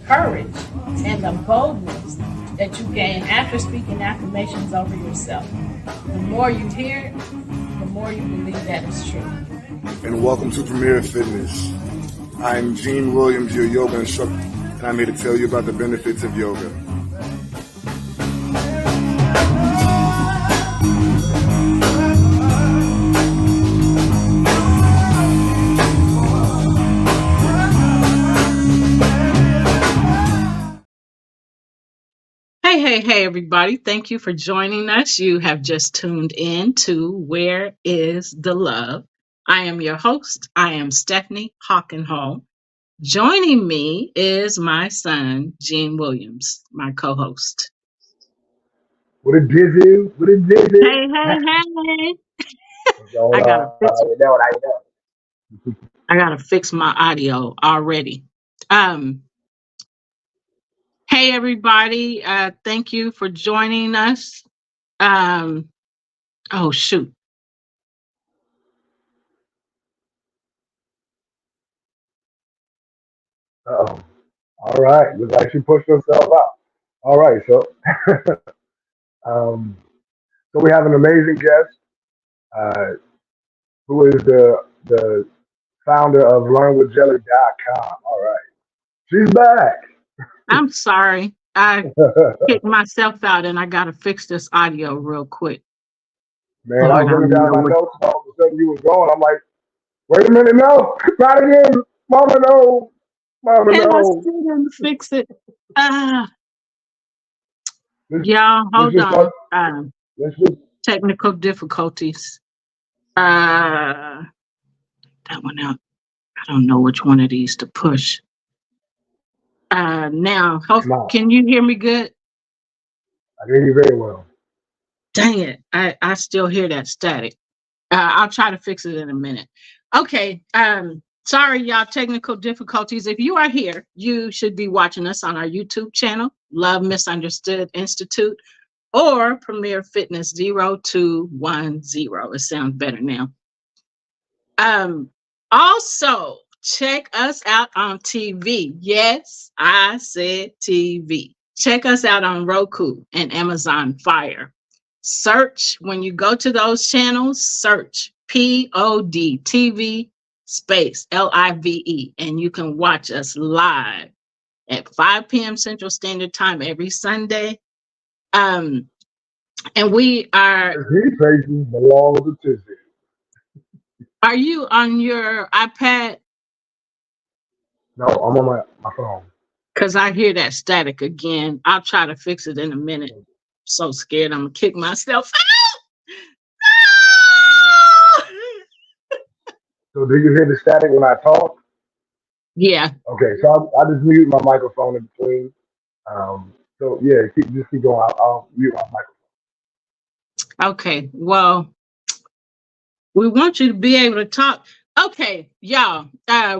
Courage and the boldness that you gain after speaking affirmations over yourself. The more you hear it, the more you believe that it's true. And welcome to Premier Fitness. I'm Gene Williams, your yoga instructor, and I'm here to tell you about the benefits of yoga. Hey, everybody. Thank you for joining us. You have just tuned in to Where is the Love? I am your host. I am Stephanie Hawkenhall. Joining me is my son, Gene Williams, my co-host. What it is? What it is? Hey. I gotta fix my audio already. Hey everybody, thank you for joining us. Oh shoot. Uh-oh. All right. Looks like she pushed herself out. All right. So, so we have an amazing guest, who is the founder of LearnWithJelly.com. All right. She's back. I'm sorry. I kicked myself out and I gotta fix this audio real quick. Man, I was looking down my notes. All of a sudden you was going. I'm like, wait a minute, no, not again, Mama, no, Mama, And I no. still didn't fix it. Y'all, hold on. Technical difficulties. That one out. I don't know which one of these to push. Now, can you hear me good? I hear you very well. Dang it. I still hear that static. I'll try to fix it in a minute. Okay. Sorry, y'all, technical difficulties. If you are here, you should be watching us on our YouTube channel, Love Misunderstood Institute, or Premier Fitness 0210. It sounds better now. Also, check us out on TV. Yes, I said TV. Check us out on Roku and Amazon Fire. Search, when you go to those channels, search POD TV space LIVE, and you can watch us live at 5 p.m. Central Standard Time every Sunday. And we are. These faces belong to Tizzy. Are you on your iPad? No, I'm on my phone. Because I hear that static again. I'll try to fix it in a minute. I'm so scared I'm going to kick myself out. No! So do you hear the static when I talk? Yeah. Okay, so I just mute my microphone in between. So yeah, just keep going. I'll mute my microphone. Okay, well, we want you to be able to talk. Okay, y'all,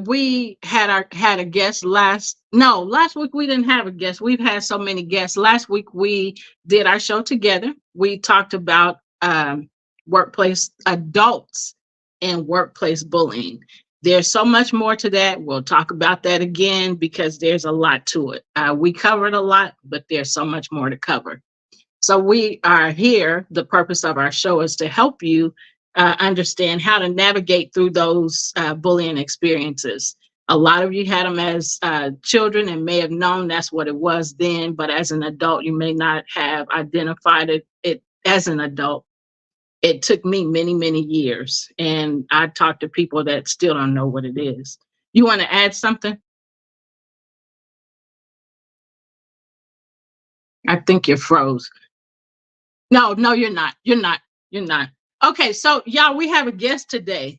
we had a guest last week. We didn't have a guest. We've had so many guests. Last week we did our show together. We talked about workplace adults and workplace bullying. There's so much more to that. We'll talk about that again because there's a lot to it. We covered a lot, but there's so much more to cover. So we are here. The purpose of our show is to help you understand how to navigate through those bullying experiences. A lot of you had them as children and may have known that's what it was then, but as an adult, you may not have identified it as an adult. It took me many, many years, and I talk to people that still don't know what it is. You want to add something? I think you're froze. No, you're not. You're not. Okay, so y'all, we have a guest today.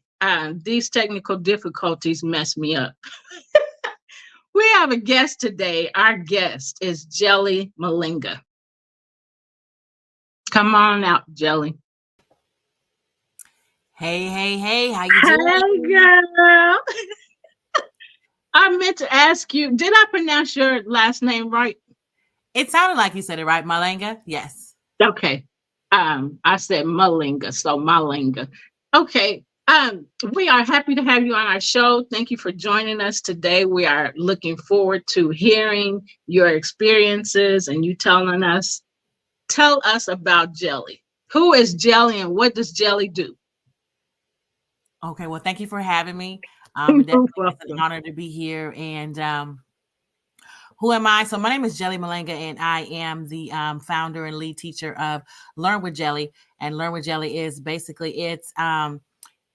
These technical difficulties mess me up. We have a guest today. Our guest is Jelly Malinga. Come on out, Jelly. Hey, hey, hey, how you Hey, doing? girl. I meant to ask you, did I pronounce your last name right? It sounded like you said it right, Malenga. Yes. Okay. I said Malinga, so Malinga. Okay. We are happy to have you on our show. Thank you for joining us today. We are looking forward to hearing your experiences and you telling us. Tell us about Jelly. Who is Jelly and what does Jelly do? Okay, well, thank you for having me. You're Definitely it's an welcome. honor to be here. And who am I? So my name is Jelly Malenga, and I am the founder and lead teacher of Learn with Jelly. And Learn with Jelly is basically it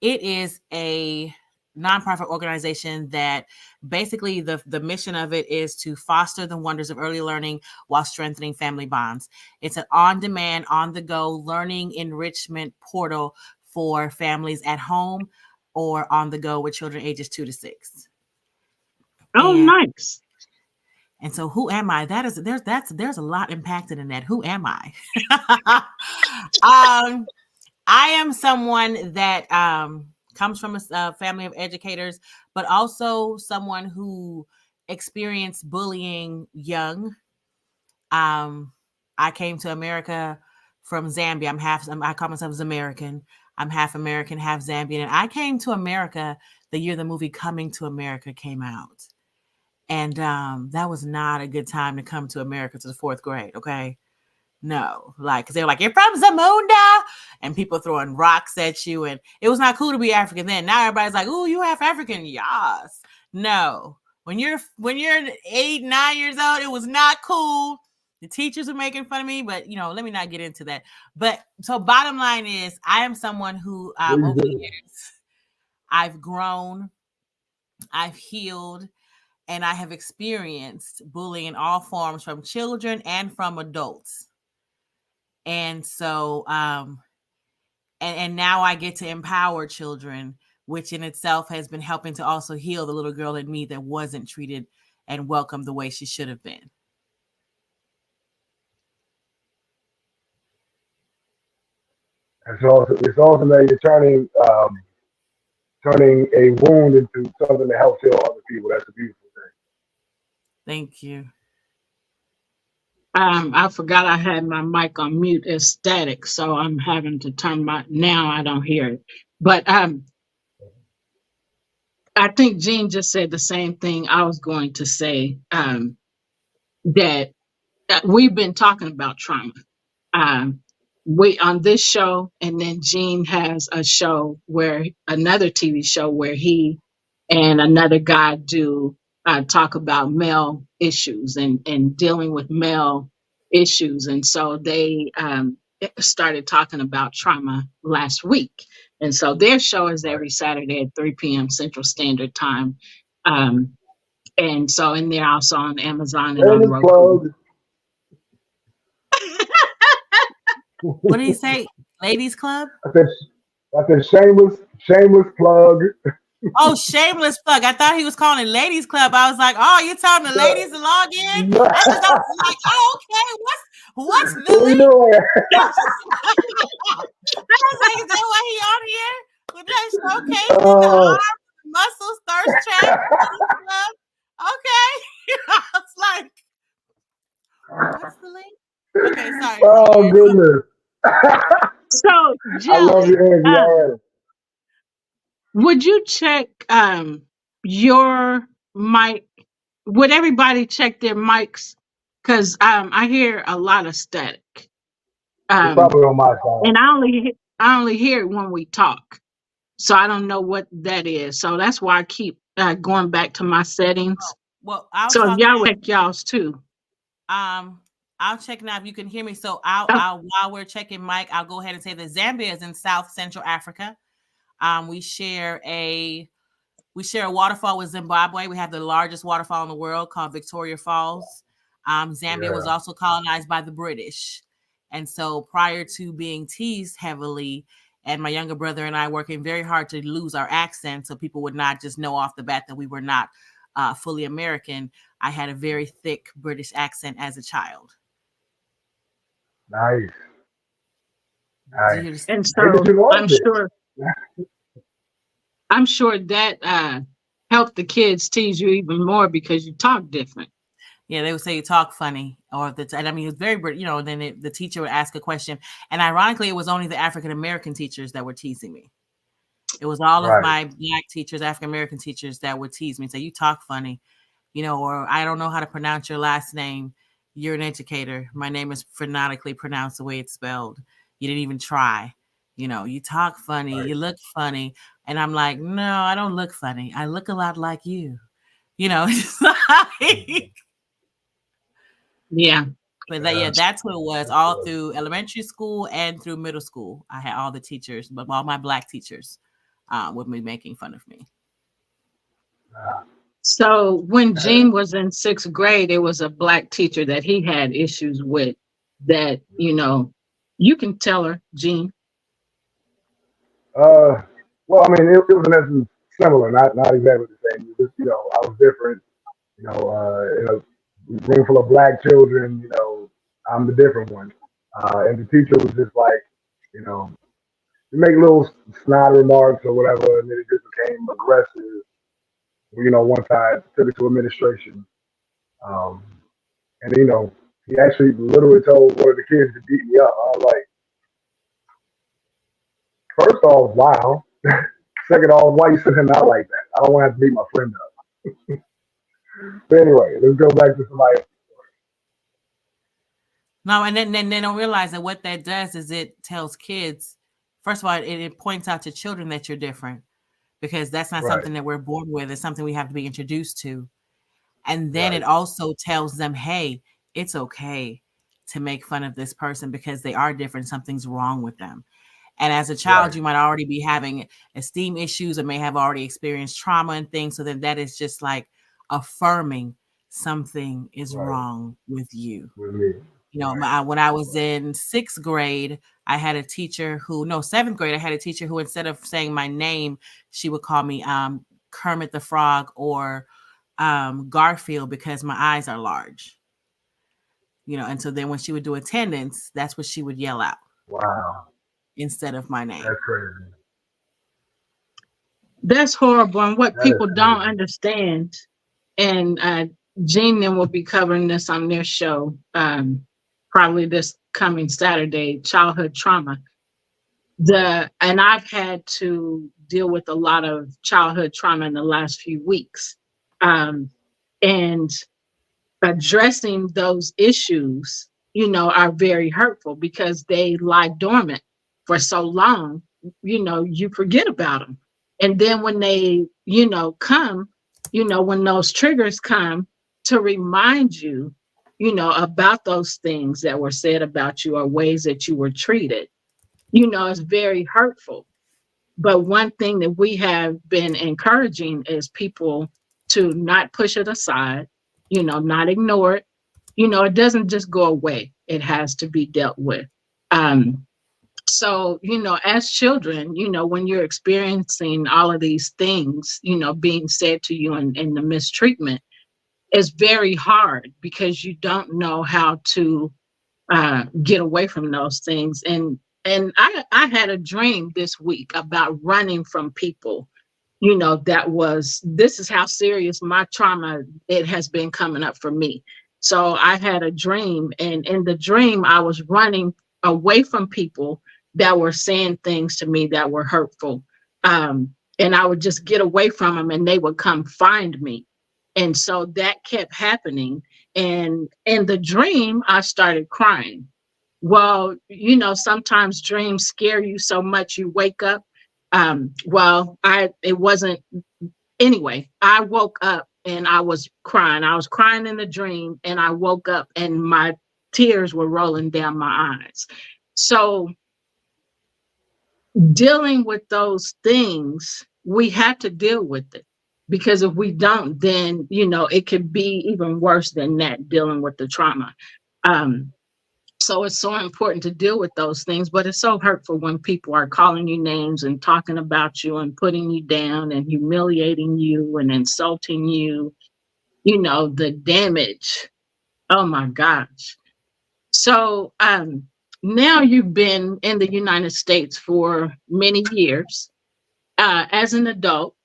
is a nonprofit organization that basically the mission of it is to foster the wonders of early learning while strengthening family bonds. It's an on-demand, on-the-go learning enrichment portal for families at home or on the go with children ages 2 to 6. Oh, And nice. and so who am I? There's a lot impacted in that. Who am I? I am someone that comes from a family of educators, but also someone who experienced bullying young. I came to America from Zambia. I call myself American. I'm half American, half Zambian. And I came to America the year the movie Coming to America came out. And that was not a good time to come to America to the 4th grade. Okay. No, like, cause they were like, you're from Zamunda, and people throwing rocks at you, and it was not cool to be African then. Now everybody's like, oh, you half African, yes. No, when you're 8, 9 years old, it was not cool. The teachers were making fun of me, but let me not get into that. But so bottom line is, I am someone who over the years, I've grown, I've healed, and I have experienced bullying in all forms from children and from adults. And so and now I get to empower children, which in itself has been helping to also heal the little girl in me that wasn't treated and welcomed the way she should have been. It's awesome that you're turning a wound into something to help heal other people. That's a beautiful thing. Thank you. I forgot I had my mic on mute. It's static, so I'm having to turn now I don't hear it. But I think Jean just said the same thing I was going to say, that we've been talking about trauma. We on this show, and then Jean has a show where another TV show where he and another guy do talk about male issues and dealing with male issues. And so they started talking about trauma last week. And so their show is every Saturday at 3 p.m. Central Standard Time. And so, and they're also on Amazon and on Roku. What did he say? Ladies Club? I said shameless plug. Oh, shameless plug. I thought he was calling it Ladies Club. I was like, oh, you telling the ladies to log in? I was like, oh, okay. What's the link? I was like, is that why he on here? With that showcase the arms, muscles, thirst trap, Ladies Club? Okay. I was like, what's the link? Okay, sorry. Oh, goodness. So, Jelly, I love your energy already. Would you check your mic? Would everybody check their mics? Because I hear a lot of static. It's probably on my side. And I only hear it when we talk. So I don't know what that is. So that's why I keep going back to my settings. Well, so y'all check y'all's too. I'll check now if you can hear me. So I'll while we're checking Mike, I'll go ahead and say that Zambia is in South Central Africa. We share a waterfall with Zimbabwe. We have the largest waterfall in the world called Victoria Falls. Zambia was also colonized by the British. And so prior to being teased heavily, and my younger brother and I working very hard to lose our accent so people would not just know off the bat that we were not fully American, I had a very thick British accent as a child. Nice. And so I'm sure I'm sure that helped the kids tease you even more because you talk different. Yeah, they would say you talk funny, or and I mean, it's very, then the teacher would ask a question. And ironically, it was only the African American teachers that were teasing me. It was all of Right. my Black teachers, African American teachers that would tease me, say, you talk funny, or I don't know how to pronounce your last name. You're an educator. My name is phonetically pronounced the way it's spelled. You didn't even try. You talk funny, Right. you look funny. And I'm like, no, I don't look funny. I look a lot like you. It's like, Yeah. but that's what it was all through elementary school and through middle school. I had all the teachers, but all my Black teachers would be making fun of me. So when Gene was in 6th grade, it was a Black teacher that he had issues with that, you can tell her, Gene. Well, I mean, it was in essence similar, not exactly the same. It was just, I was different. In a room full of Black children, I'm the different one. And the teacher was just like, you make little snide remarks or whatever, and then it just became aggressive. Once I took it to administration, and he actually literally told one of the kids to beat me up. I was like, first off, wow. Second off, why you sitting out like that? I don't want to have to beat my friend up. But anyway, let's go back to somebody. No, and then they don't realize that what that does is it tells kids, first of all, it points out to children that you're different, because that's not something that we're born with. It's something we have to be introduced to. And then it also tells them, hey, it's okay to make fun of this person because they are different. Something's wrong with them. And as a child, you might already be having esteem issues or may have already experienced trauma and things. So then that is just like affirming something is wrong with you. With me. When I was in 6th grade, I had a teacher 7th grade, I had a teacher who, instead of saying my name, she would call me Kermit the Frog or Garfield because my eyes are large. And so then when she would do attendance, that's what she would yell out. Wow. Instead of my name. That's crazy. That's horrible. And what people don't understand, and Gene then will be covering this on their show, probably this coming Saturday, childhood trauma. And I've had to deal with a lot of childhood trauma in the last few weeks. And addressing those issues, are very hurtful because they lie dormant for so long, you forget about them. And then when they, come, when those triggers come to remind you, about those things that were said about you or ways that you were treated, it's very hurtful. But one thing that we have been encouraging is people to not push it aside, not ignore it. It doesn't just go away. It has to be dealt with. So, as children, when you're experiencing all of these things, being said to you and the mistreatment, it's very hard because you don't know how to get away from those things. And I had a dream this week about running from people, this is how serious my trauma, it has been coming up for me. So I had a dream, and in the dream, I was running away from people that were saying things to me that were hurtful. And I would just get away from them and they would come find me. And so that kept happening. And in the dream, I started crying. Well, sometimes dreams scare you so much you wake up. It wasn't, anyway, I woke up and I was crying. I was crying in the dream and I woke up and my tears were rolling down my eyes. So dealing with those things, we have to deal with it, because if we don't, then, it could be even worse than that, dealing with the trauma. So it's so important to deal with those things, but it's so hurtful when people are calling you names and talking about you and putting you down and humiliating you and insulting you, the damage. Oh my gosh. So Now you've been in the United States for many years as an adult.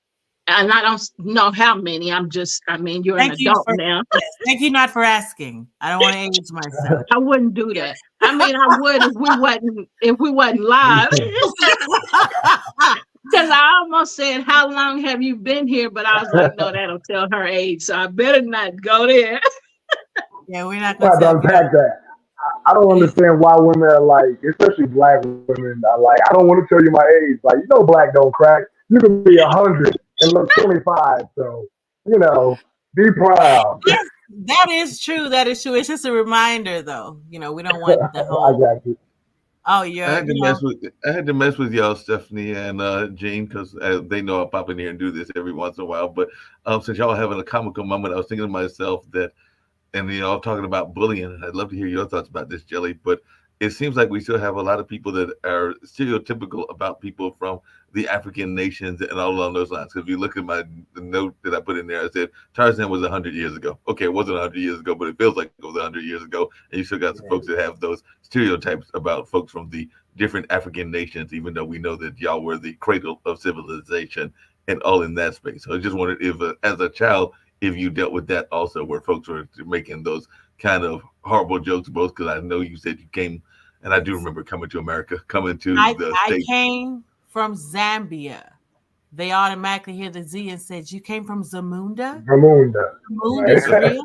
And I don't know how many. I mean, you're an Thank you adult for now. thank you not for asking. I don't want to age myself. I wouldn't do that. I mean, I would if we wasn't live. Because I almost said, "How long have you been here?" But I was like, "No, that'll tell her age, so I better not go there." Yeah, we're not I gonna have to tell unpack that. I don't understand why women are like, especially black women, are like, I don't want to tell you my age. Like, you know, black don't crack. You can be 100 and look 25. So, be proud. That is true. That is true. It's just a reminder, though. We don't want the I whole. got you. Oh, I you're. had to mess with y'all, Stephanie and Gene, because they know I pop in here and do this every once in a while. But since y'all are having a comical moment, I was thinking to myself that, and I'm talking about bullying, and I'd love to hear your thoughts about this, Jelly. But it seems like we still have a lot of people that are stereotypical about people from the African nations and all along those lines. Because if you look at the note that I put in there, I said Tarzan was 100 years ago. Okay, it wasn't 100 years ago, but it feels like it was 100 years ago. And you still got some folks that have those stereotypes about folks from the different African nations, even though we know that y'all were the cradle of civilization and all in that space. So I just wondered if, as a child, if you dealt with that also, where folks were making those kind of horrible jokes, both because I know you said you came, and I do remember coming to America, coming to the I States. came from Zambia. They automatically hear the Z and said, "You came from Zamunda? Ramunda. Zamunda's Right? real?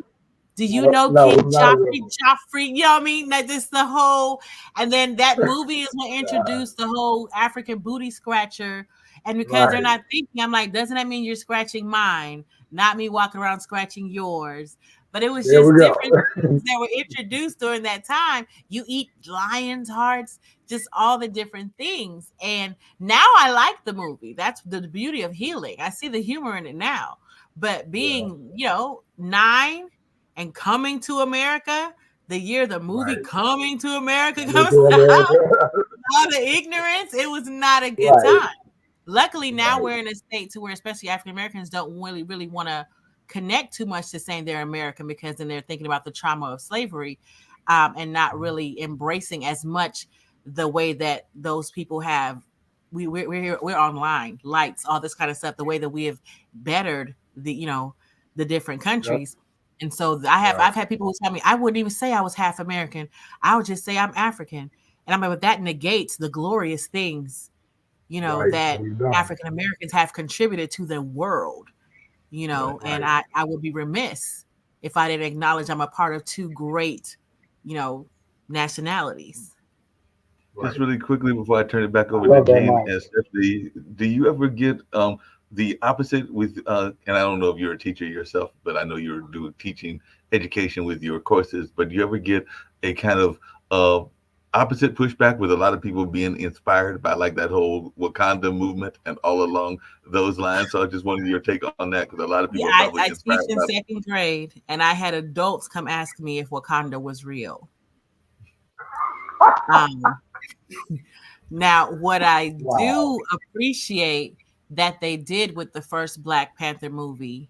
Do you know No, King it's not real. Joffrey? You know what I mean? Like this, the whole, and then that movie is what introduced the whole African booty scratcher. And because they're Right. not thinking, I'm like, doesn't that mean you're scratching mine, not me walking around scratching yours? But it was There just we go. different things that were introduced during that time. You eat lions' hearts, just all the different things. And now I like the movie. That's the beauty of healing. I see the humor in it now. But being, 9 and coming to America, the year the movie Right. Coming to America Coming comes to out, America. all the ignorance, it was not a good Right. time. Luckily, now Right. we're in a state to where especially African Americans don't really want to connect too much to saying they're American, because then they're thinking about the trauma of slavery, and not really embracing as much the way that those people have. We're here, we're online, lights, all this kind of stuff. The way that we have bettered the different Yep. countries. And so Right. I've had people who tell me I wouldn't even say I was half American. I would just say I'm African. And I'm like, but that negates the glorious things, Right. that We've done. African Americans have contributed to the world, Right. and Right. I would be remiss if I didn't acknowledge I'm a part of two great, nationalities. Just Right. really quickly before I turn it back I over to love that Gene line. and Stephanie, do you ever get the opposite with and I don't know if you're a teacher yourself, but I know you're doing teaching education with your courses, but do you ever get a kind of opposite pushback with a lot of people being inspired by like that whole Wakanda movement and all along those lines? So I just wanted your take on that, because a lot of Yeah, people are probably I teach inspired in by it. second grade, and I had adults come ask me if Wakanda was real. Um, Now, what I Wow. do appreciate that they did with the first Black Panther movie,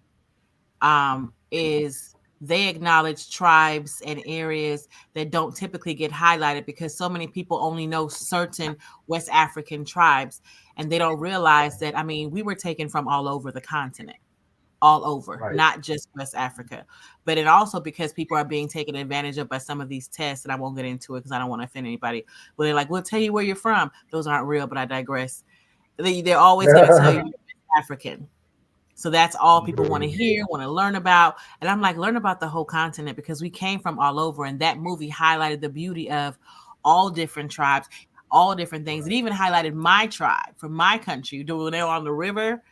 is they acknowledge tribes and areas that don't typically get highlighted, because so many people only know certain West African tribes, and they don't realize that, I mean, we were taken from all over the continent, all over, Right. not just West Africa. But it also, because people are being taken advantage of by some of these tests, and I won't get into it because I don't want to offend anybody. But they're like, we'll tell you where you're from. Those aren't real, but I digress. They're always going to tell you you're African. So that's all people want to hear, want to learn about. And I'm like, learn about the whole continent, because we came from all over. And that movie highlighted the beauty of all different tribes, all different things. It even highlighted my tribe from my country. When they were on the river,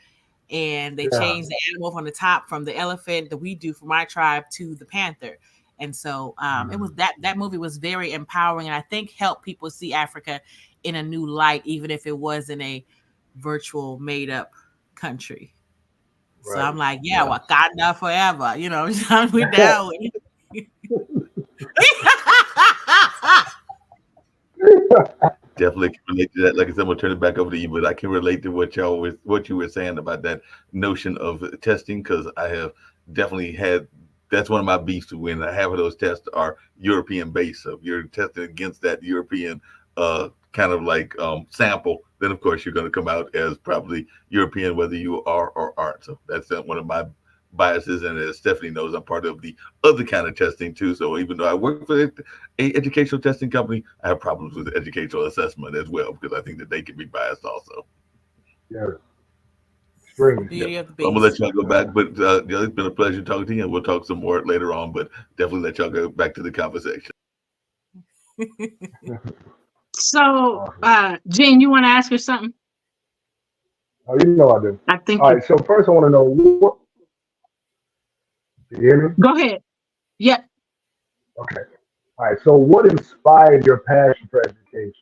and they Yeah. changed the animal from the top, from the elephant that we do for my tribe to the panther. And so it was that movie was very empowering, and I think helped people see Africa in a new light, even if it was in a virtual made up country. So Right. I'm like, yeah, Wakanda forever, we're down with it. Definitely can relate to that. Like I said, I'm gonna turn it back over to you, but I can relate to what you were saying about that notion of testing, because I have definitely had that's one of my beefs when half of those tests are European based. So if you're testing against that European kind of like sample, then of course you're going to come out as probably European, whether you are or aren't. So that's one of my biases. And as Stephanie knows, I'm part of the other kind of testing too. So even though I work for an educational testing company, I have problems with educational assessment as well, because I think that they can be biased also. Yeah. Extremely. Beauty of the I'm gonna let beast. y'all go back, but yeah, it's been a pleasure talking to you, and we'll talk some more later on. But definitely let y'all go back to the conversation. So, Jen, you want to ask her something? Oh, you know I do. I think. All right. So first, I want to know what. You hear me? Go ahead. Yeah. Okay. All right. So, what inspired your passion for education?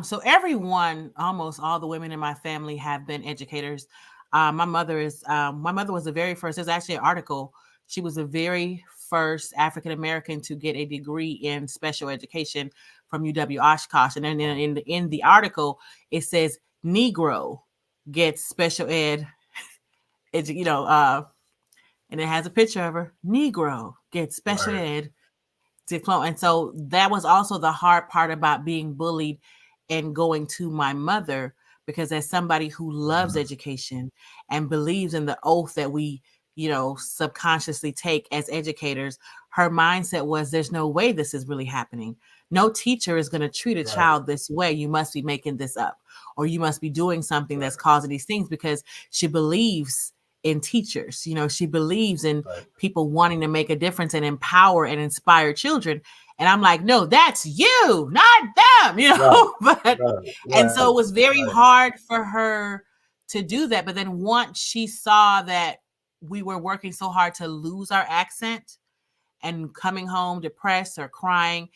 So everyone, almost all the women in my family have been educators. My mother was the very first. There's actually an article. She was the very first African American to get a degree in special education from UW Oshkosh. And then in the article, it says Negro gets special ed, and it has a picture of her. Negro gets special ed diploma. And so that was also the hard part about being bullied and going to my mother, because as somebody who loves education and believes in the oath that we, subconsciously take as educators, her mindset was, there's no way this is really happening. No teacher is going to treat a child this way. You must be making this up, or you must be doing something that's causing these things, because she believes in teachers. She believes in people wanting to make a difference and empower and inspire children. And I'm like, no, that's you, not them, And so it was very hard for her to do that. But then once she saw that we were working so hard to lose our accent and coming home depressed or crying,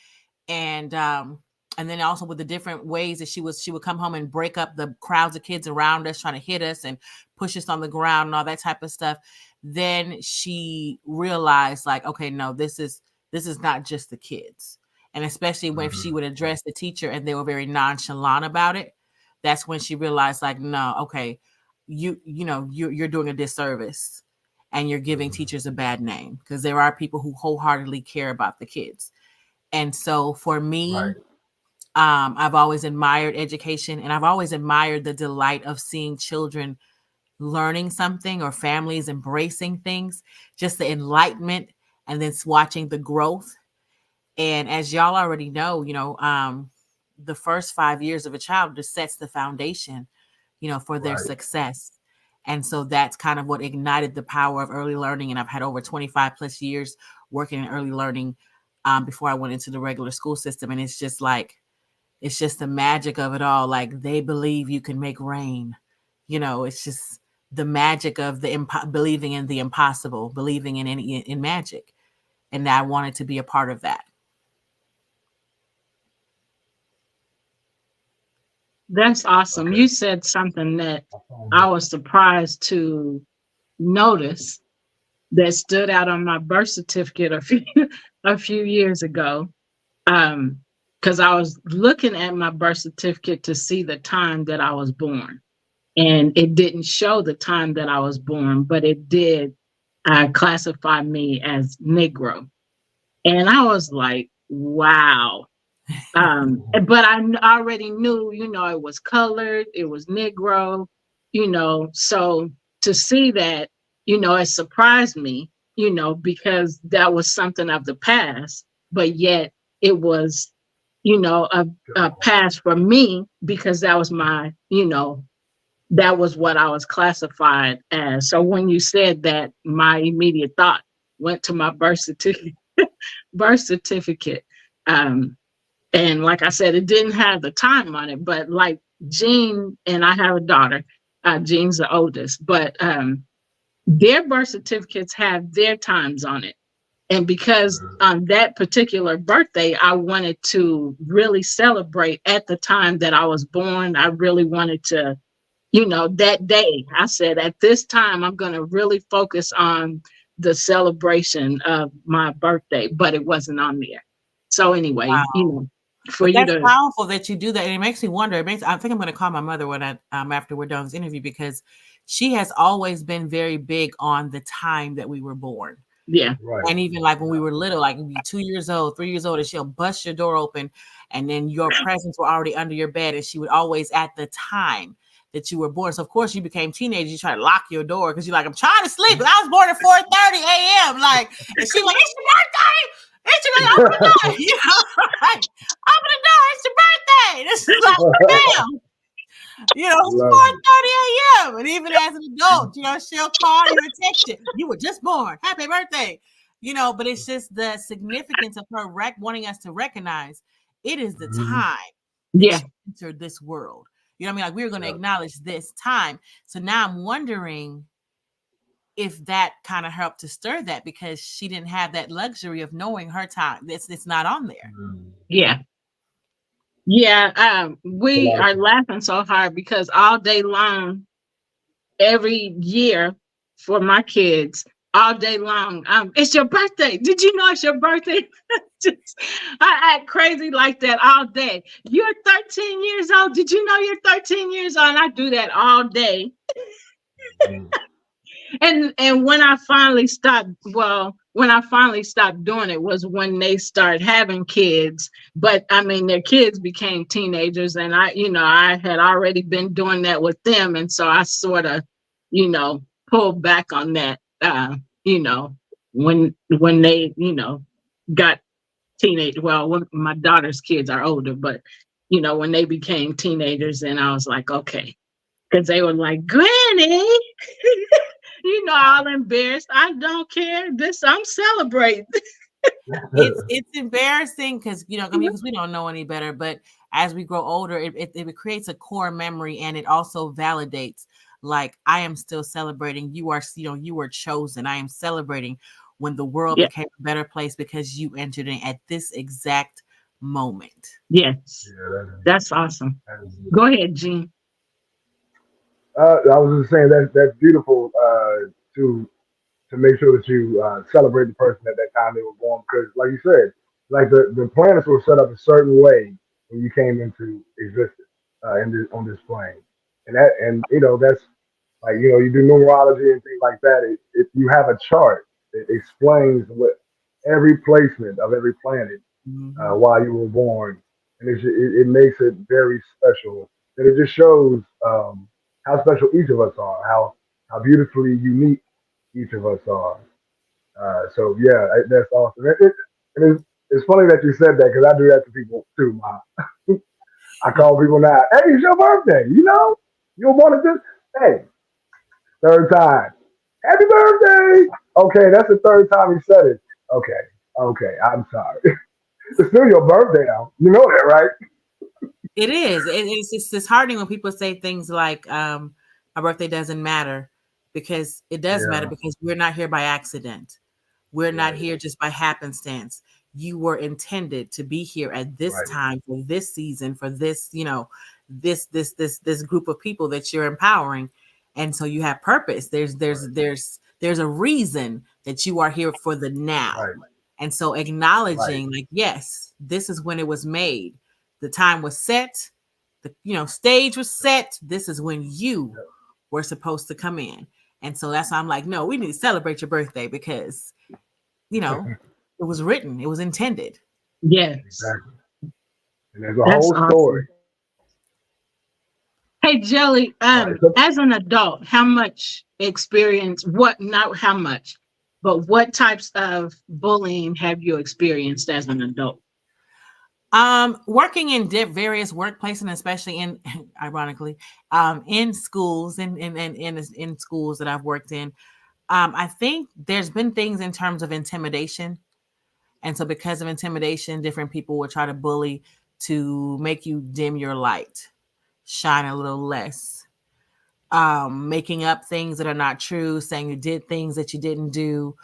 and then also with the different ways that she would come home and break up the crowds of kids around us, trying to hit us and push us on the ground and all that type of stuff. Then she realized, like, okay, no, this is not just the kids. And especially when she would address the teacher and they were very nonchalant about it, that's when she realized, like, no, okay, you're doing a disservice and you're giving teachers a bad name, because there are people who wholeheartedly care about the kids. And so for me, I've always admired education, and I've always admired the delight of seeing children learning something or families embracing things, just the enlightenment, and then watching the growth. And as y'all already know, the first 5 years of a child just sets the foundation, for their success. And so that's kind of what ignited the power of early learning. And I've had over 25 plus years working in early learning before I went into the regular school system. And it's just the magic of it all. Like, they believe you can make rain. It's just the magic of believing in the impossible, believing in magic. And I wanted to be a part of that. That's awesome. Okay. You said something that I was surprised to notice that stood out on my birth certificate a few years ago. Because I was looking at my birth certificate to see the time that I was born. And it didn't show the time that I was born, but it did classify me as Negro. And I was like, wow. But I already knew, it was colored, it was Negro, so to see that, it surprised me, because that was something of the past, but yet it was, a past for me, because that was my, that was what I was classified as. So when you said that, my immediate thought went to my birth certificate. And like I said, it didn't have the time on it, but like Jean, and I have a daughter, Jean's the oldest, but their birth certificates have their times on it. And because on that particular birthday, I wanted to really celebrate at the time that I was born. I really wanted to, that day, I said, at this time, I'm going to really focus on the celebration of my birthday, but it wasn't on there. So anyway, wow. That's powerful that you do that. And it makes me wonder, I think I'm going to call my mother when after we're done this interview, because she has always been very big on the time that we were born. Yeah. Right. And even like when we were little, like maybe 2 years old, 3 years old, and she'll bust your door open, and then your presents were already under your bed, and she would always at the time that you were born. So of course you became teenagers, you try to lock your door because you're like, I'm trying to sleep, but I was born at 4:30 a.m. Like, and she's like, it's your birthday. It's your open the door. You know, like, open the door, it's your birthday. This is like, damn. You know, it's 4:30 a.m. And even as an adult, you know, she'll call you and text you. You were just born. Happy birthday. You know, but it's just the significance of her wanting us to recognize it is the time that Yeah. she entered this world. You know what I mean? Like, we're going to acknowledge this time. So now I'm wondering if that kind of helped to stir that, because she didn't have that luxury of knowing her time. It's not on there. Yeah. Yeah. We are laughing so hard because all day long, every year for my kids, all day long, it's your birthday. Did you know it's your birthday? I act crazy like that all day. You're 13 years old. Did you know you're 13 years old? And I do that all day. And when I finally stopped, doing it was when they started having kids. But I mean, their kids became teenagers, and I had already been doing that with them, and so I sort of, pulled back on that. When they, got teenage. Well, when my daughter's kids are older, but when they became teenagers, and I was like, okay, because they were like, Granny. All embarrassed. I don't care. I'm celebrating. It's embarrassing because because we don't know any better. But as we grow older, it creates a core memory, and it also validates. Like, I am still celebrating. You are, you were chosen. I am celebrating when the world became a better place because you entered in at this exact moment. Yes, that's awesome. Go ahead, Gene. I was just saying that's beautiful to make sure that you celebrate the person at that time they were born, because, like you said, like the planets were set up a certain way when you came into existence on this plane, and that's like you do numerology and things like that. If you have a chart, it explains what every placement of every planet while you were born, and it makes it very special, and it just shows how special each of us are, how beautifully unique each of us are. So yeah, that's awesome. It's funny that you said that, because I do that to people too. I call people now, hey, it's your birthday. You were born at this. Hey, third time. Happy birthday. Okay, that's the third time he said it. Okay, I'm sorry. It's still your birthday now. You know that, right? It is. It's just disheartening when people say things like, "My birthday doesn't matter," because it does matter, because we're not here by accident. We're not here just by happenstance. You were intended to be here at this time, for this season, for this, this group of people that you're empowering, and so you have purpose. There's a reason that you are here for the now, and so acknowledging, like, yes, this is when it was made. The time was set. The stage was set. This is when you were supposed to come in. And so that's why I'm like, no, we need to celebrate your birthday, because, it was written. It was intended. Yes. Exactly. And there's a whole story. Hey, Jelly, as an adult, how much experience, not how much, but what types of bullying have you experienced as an adult? Working in various workplaces, and especially ironically, in schools and in schools that I've worked in, I think there's been things in terms of intimidation. And so because of intimidation, different people will try to bully to make you dim your light, shine a little less, making up things that are not true, saying you did things that you didn't do.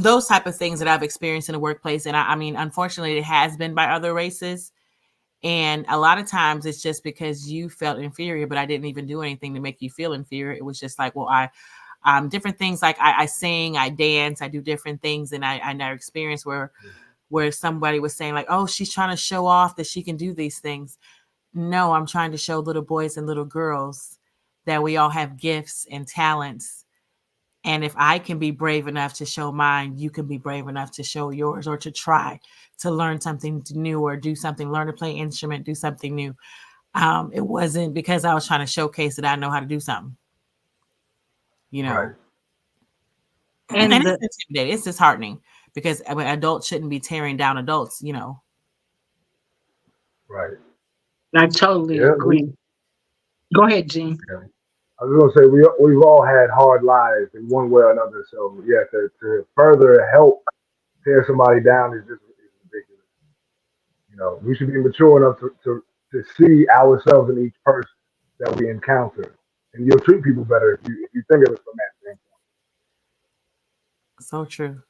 Those type of things that I've experienced in the workplace. And I mean, unfortunately, it has been by other races. And a lot of times it's just because you felt inferior, but I didn't even do anything to make you feel inferior. It was just like, well, different things, like I sing, I dance, I do different things. And I never experienced where somebody was saying like, oh, she's trying to show off that she can do these things. No, I'm trying to show little boys and little girls that we all have gifts and talents. And if I can be brave enough to show mine, you can be brave enough to show yours, or to try to learn something new, or do something, learn to play an instrument, do something new. It wasn't because I was trying to showcase that I know how to do something, you know. Right. And And it's intimidating. It's disheartening because I mean, adults shouldn't be tearing down adults, you know. Right. I totally Yeah, agree. Go ahead, Gene. I was gonna say we've all had hard lives in one way or another. So yeah, to further help tear somebody down is ridiculous. You know, we should be mature enough to see ourselves in each person that we encounter, and you'll treat people better if you think of it from that standpoint. So true.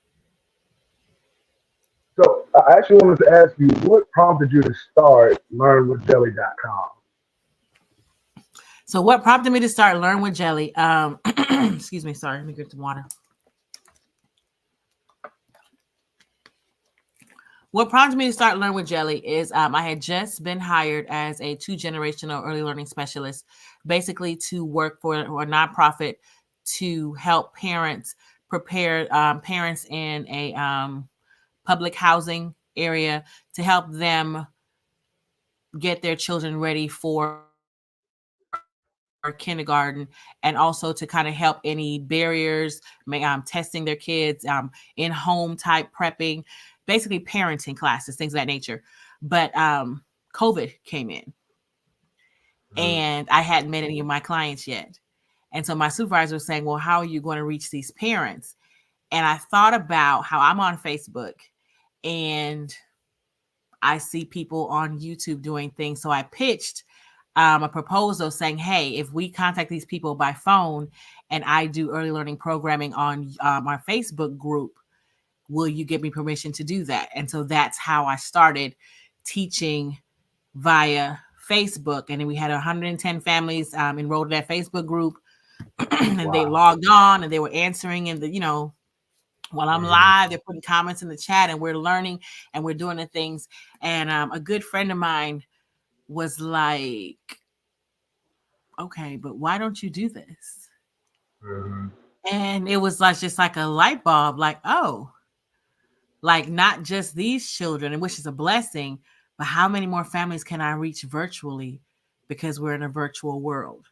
So I actually wanted to ask you, what prompted you to start LearnWithJelly.com? So what prompted me to start Learn with Jelly? Excuse me, sorry, let me get some water. What prompted me to start Learn with Jelly is I had just been hired as a 2-generational early learning specialist, basically to work for a nonprofit to help parents prepare parents in a public housing area, to help them get their children ready for kindergarten, and also to kind of help any barriers, testing their kids, in home type prepping, basically parenting classes, things of that nature. But COVID came in, and I hadn't met any of my clients yet. And so my supervisor was saying, well, how are you going to reach these parents? And I thought about how I'm on Facebook and I see people on YouTube doing things. So I pitched a proposal saying, hey, if we contact these people by phone and I do early learning programming on our Facebook group, will you give me permission to do that? And so that's how I started teaching via Facebook. And then we had 110 families enrolled in that Facebook group. And Wow. they logged on and they were answering in the, you know, while I'm live, they're putting comments in the chat, and we're learning and we're doing the things. And a good friend of mine was like, okay, but why don't you do this? Mm-hmm. And it was like just like a light bulb, like, oh, like not just these children, and which is a blessing, but how many more families can I reach virtually because we're in a virtual world?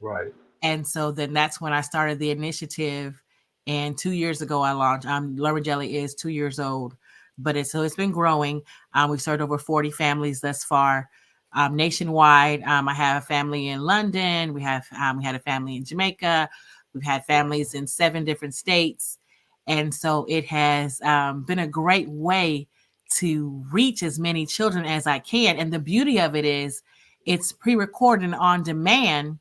Right. And so then that's when I started the initiative. And 2 years ago, I launched. Learn with Jelly is 2 years old, but it's been growing. We've served over 40 families thus far, nationwide. I have a family in London. We had a family in Jamaica. We've had families in 7 different states, and so it has been a great way to reach as many children as I can. And the beauty of it is, it's pre-recorded and on demand.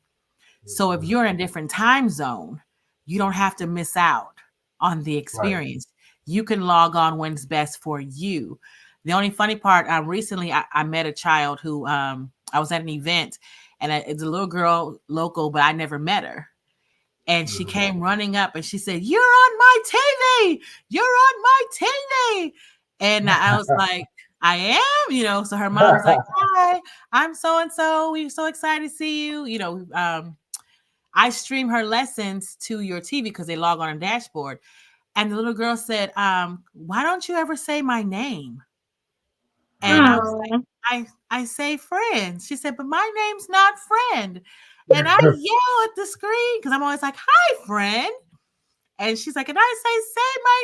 So if you're in a different time zone, you don't have to miss out on the experience. Right. You can log on when it's best for you. The only funny part, recently I met a child who I was at an event, and it's a little girl local, but I never met her. And she came running up and she said, "You're on my TV. You're on my TV." And I was like, I am, you know. So her mom was like, "Hi, I'm so-and-so. We're so excited to see you." You know, I stream her lessons to your TV because they log on a dashboard. And the little girl said, "Why don't you ever say my name?" And I was like, I say friend. She said, "But my name's not friend." And I yell at the screen because I'm always like, "Hi, friend." And she's like, and I say my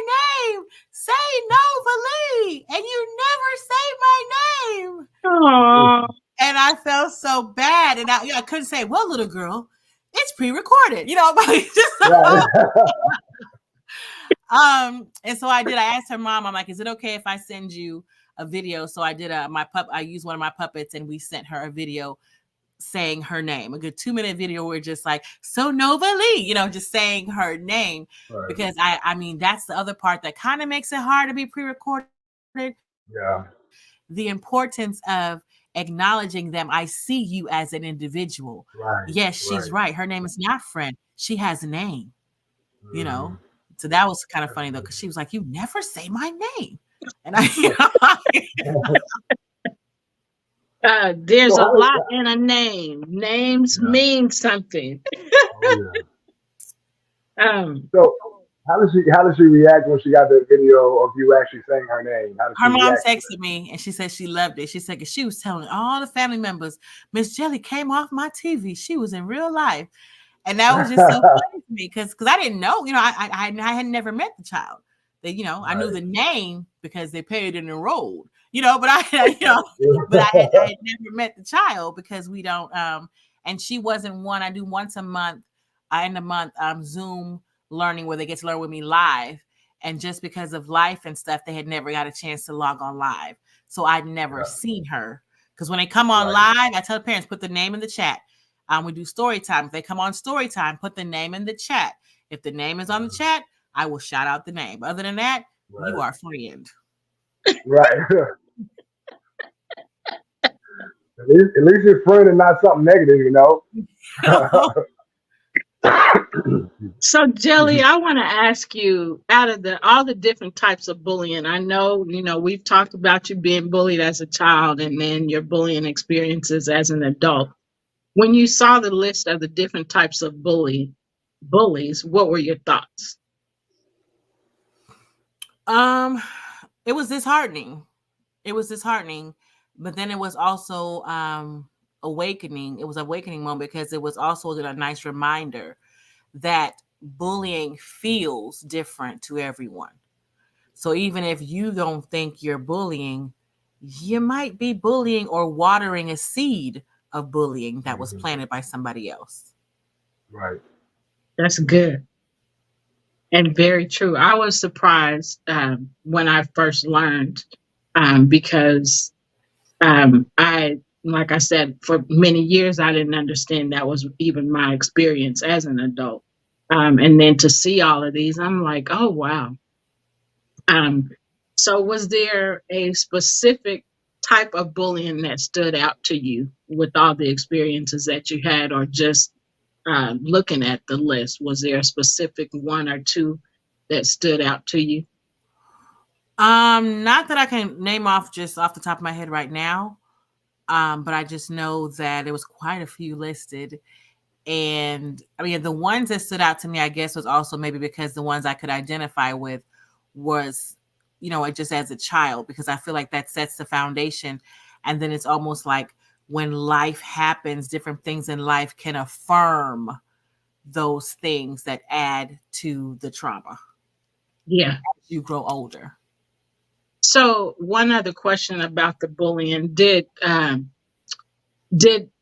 name. Say Nova Lee. And you never say my name. Aww. And I felt so bad. And I couldn't say, "Well, little girl, it's pre-recorded," you know. And so I did. I asked her mom, I'm like, "Is it okay if I send you a video?" So I did I used one of my puppets, and we sent her a video saying her name, a good 2-minute video where just like, "So Nova Lee," you know, just saying her name. Right. Because I mean, that's the other part that kind of makes it hard to be pre-recorded. Yeah. The importance of acknowledging them. I see you as an individual. Right. Yes, she's right. Her name is not friend. She has a name, you know? So that was kind of funny though, because she was like, "You never say my name." And I, you know, There's So a how does lot in a name. Names yeah. mean something. Oh yeah. Um, So how did she react when she got the video of you actually saying her name? How did she Her mom react to texted me and she said she loved it. She said 'cause she was telling all the family members, Miss Jelly came off my TV. She was in real life. And that was just so that? funny to me because I didn't know, I had never met the child. That I knew Right. the name because they paid and enrolled, but I had never met the child because we don't. And she wasn't one. I do once a month, in a month, Zoom learning where they get to learn with me live. And just because of life and stuff, they had never got a chance to log on live, so I'd never Yeah. seen her. Because when they come on Right. live, I tell the parents put the name in the chat. We do story time. If they come on story time, put the name in the chat. If the name is on the chat, I will shout out the name. Other than that, you Right. are friend. Right. At least it's friend and not something negative, you know. so Jelly, I want to ask you, out of all the different types of bullying, I know, we've talked about you being bullied as a child and then your bullying experiences as an adult. When you saw the list of the different types of bullies, what were your thoughts? It was disheartening. But then it was also awakening. It was an awakening moment because it was also a nice reminder that bullying feels different to everyone. So even if you don't think you're bullying, you might be bullying or watering a seed of bullying that was planted by somebody else. Right. That's good and very true. I was surprised when I first learned because like I said, for many years, I didn't understand that was even my experience as an adult. And then to see all of these, I'm like, oh, wow. Um, so was there a specific type of bullying that stood out to you with all the experiences that you had, or just looking at the list? Was there a specific one or two that stood out to you? Not that I can name off just off the top of my head right now. But I just know that there was quite a few listed. And I mean, the ones that stood out to me, I guess, was also maybe because the ones I could identify with was, just as a child, because I feel like that sets the foundation. And then it's almost like when life happens, different things in life can affirm those things that add to the trauma Yeah. as you grow older. So one other question about the bullying: did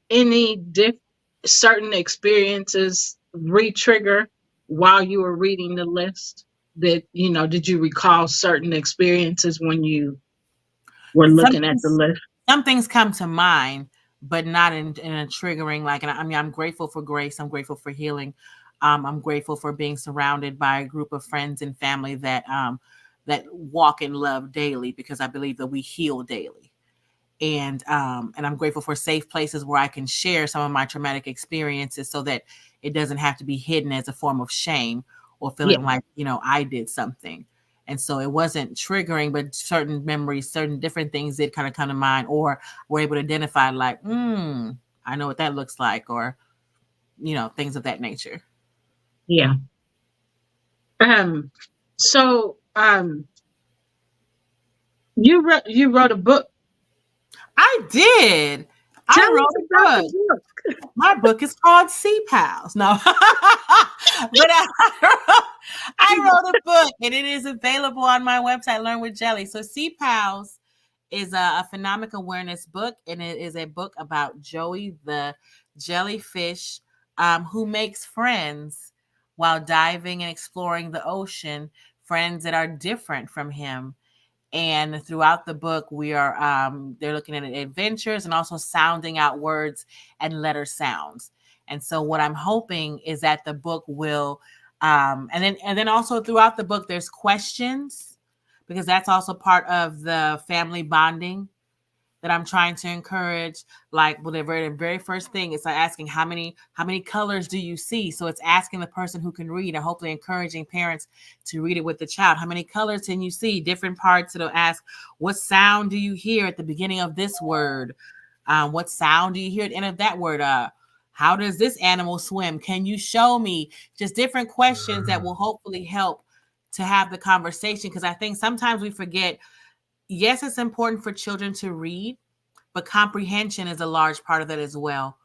any certain experiences re-trigger while you were reading the list? Did you recall certain experiences when you were looking at the list? Some things come to mind, but not in a triggering, like, and I mean, I'm grateful for grace. I'm grateful for healing. I'm grateful for being surrounded by a group of friends and family that walk in love daily, because I believe that we heal daily. And I'm grateful for safe places where I can share some of my traumatic experiences so that it doesn't have to be hidden as a form of shame or feeling like, I did something. And so it wasn't triggering, but certain memories, certain different things did kind of come to mind, or were able to identify like, I know what that looks like, or, things of that nature. Yeah. So you wrote a book. I did. I wrote a book. My book is called Sea Pals. No, but I wrote a book, and it is available on my website, Learn with Jelly. So Sea Pals is a phonemic awareness book, and it is a book about Joey the jellyfish who makes friends while diving and exploring the ocean, friends that are different from him. And throughout the book, we are they're looking at adventures and also sounding out words and letter sounds. And so what I'm hoping is that the book will and then also throughout the book there's questions, because that's also part of the family bonding that I'm trying to encourage. Like, well, the very first thing is like asking how many colors do you see? So it's asking the person who can read and hopefully encouraging parents to read it with the child. How many colors can you see? Different parts. It'll ask, what sound do you hear at the beginning of this word? What sound do you hear at the end of that word? How does this animal swim? Can you show me? Just different questions that will hopefully help to have the conversation. Because I think sometimes we forget, yes, it's important for children to read, but comprehension is a large part of that as well.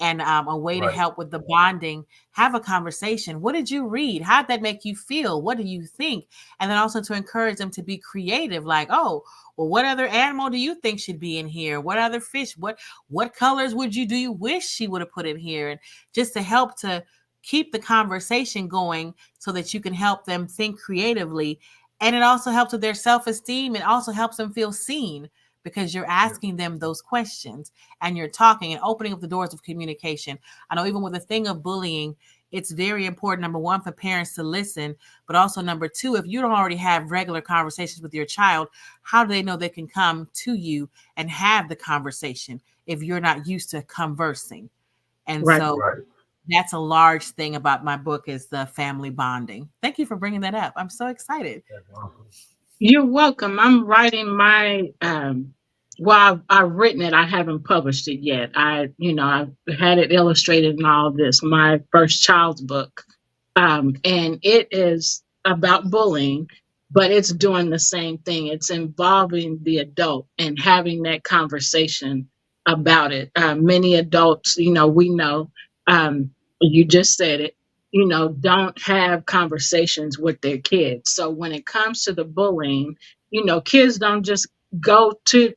And a way to Right. help with the bonding, have a conversation. What did you read? How did that make you feel? What do you think? And then also to encourage them to be creative, like, oh, well, what other animal do you think should be in here? What other fish? What colors do you wish she would have put in here? And just to help to keep the conversation going so that you can help them think creatively. And it also helps with their self-esteem. It also helps them feel seen because you're asking them those questions and you're talking and opening up the doors of communication. I know even with the thing of bullying, it's very important, number one, for parents to listen, but also number two, if you don't already have regular conversations with your child, how do they know they can come to you and have the conversation if you're not used to conversing? And Right. so Right. that's a large thing about my book is the family bonding. Thank you for bringing that up. I'm so excited. That's awesome. You're welcome. I'm writing my well, I've written it. I haven't published it yet. I've had it illustrated and all this, my first child's book. And it is about bullying, but it's doing the same thing. It's involving the adult and having that conversation about it. Many adults, we know, you just said it, don't have conversations with their kids. So when it comes to the bullying, kids don't just go to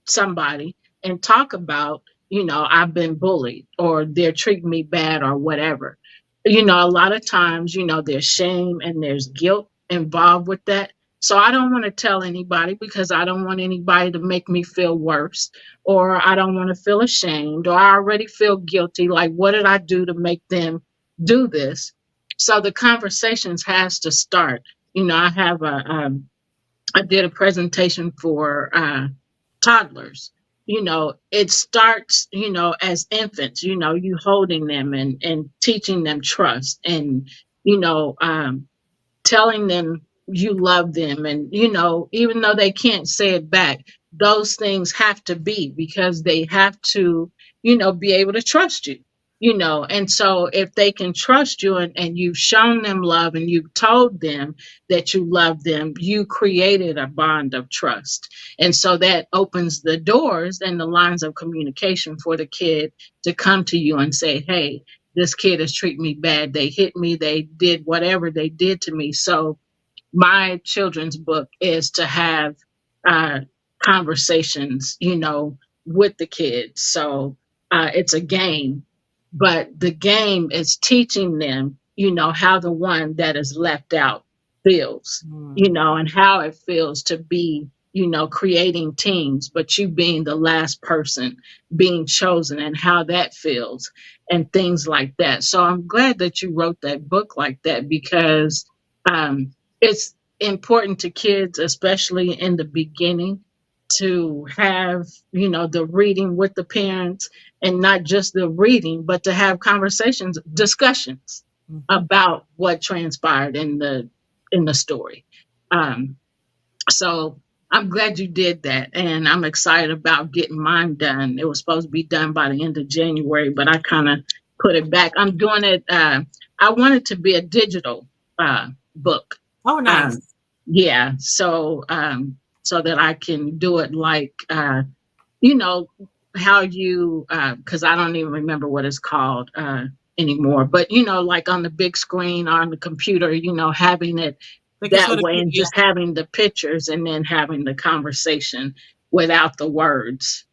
somebody and talk about, I've been bullied or they're treating me bad or whatever. A lot of times, there's shame and there's guilt involved with that. So I don't want to tell anybody because I don't want anybody to make me feel worse, or I don't want to feel ashamed, or I already feel guilty. Like, what did I do to make them do this? So the conversations has to start. I have I did a presentation for toddlers. It starts, as infants, you holding them and teaching them trust and, telling them you love them. And, even though they can't say it back, those things have to be because they have to, be able to trust you. And so if they can trust you and you've shown them love and you've told them that you love them, you created a bond of trust. And so that opens the doors and the lines of communication for the kid to come to you and say, hey, this kid is treating me bad. They hit me. They did whatever they did to me. So my children's book is to have conversations, with the kids. So it's a game, but the game is teaching them, how the one that is left out feels, and how it feels to be, creating teams, but you being the last person being chosen and how that feels and things like that. So I'm glad that you wrote that book like that because it's important to kids, especially in the beginning, to have, the reading with the parents and not just the reading, but to have conversations, discussions about what transpired in the story. So I'm glad you did that. And I'm excited about getting mine done. It was supposed to be done by the end of January, but I kind of put it back. I'm doing it. I want it to be a digital book. Oh, nice. Yeah. So that I can do it like, how you, because I don't even remember what it's called anymore, but, like on the big screen or on the computer, having it that way and just having the pictures and then having the conversation without the words,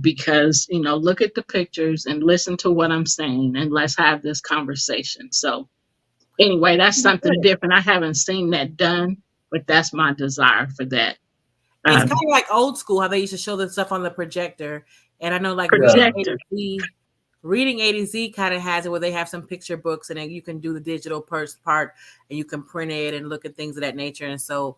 because, look at the pictures and listen to what I'm saying and let's have this conversation. So anyway, that's something different. I haven't seen that done, but that's my desire for that. It's kind of like old school, how they used to show the stuff on the projector. And I know like reading A to Z kind of has it where they have some picture books and then you can do the digital part and you can print it and look at things of that nature. And so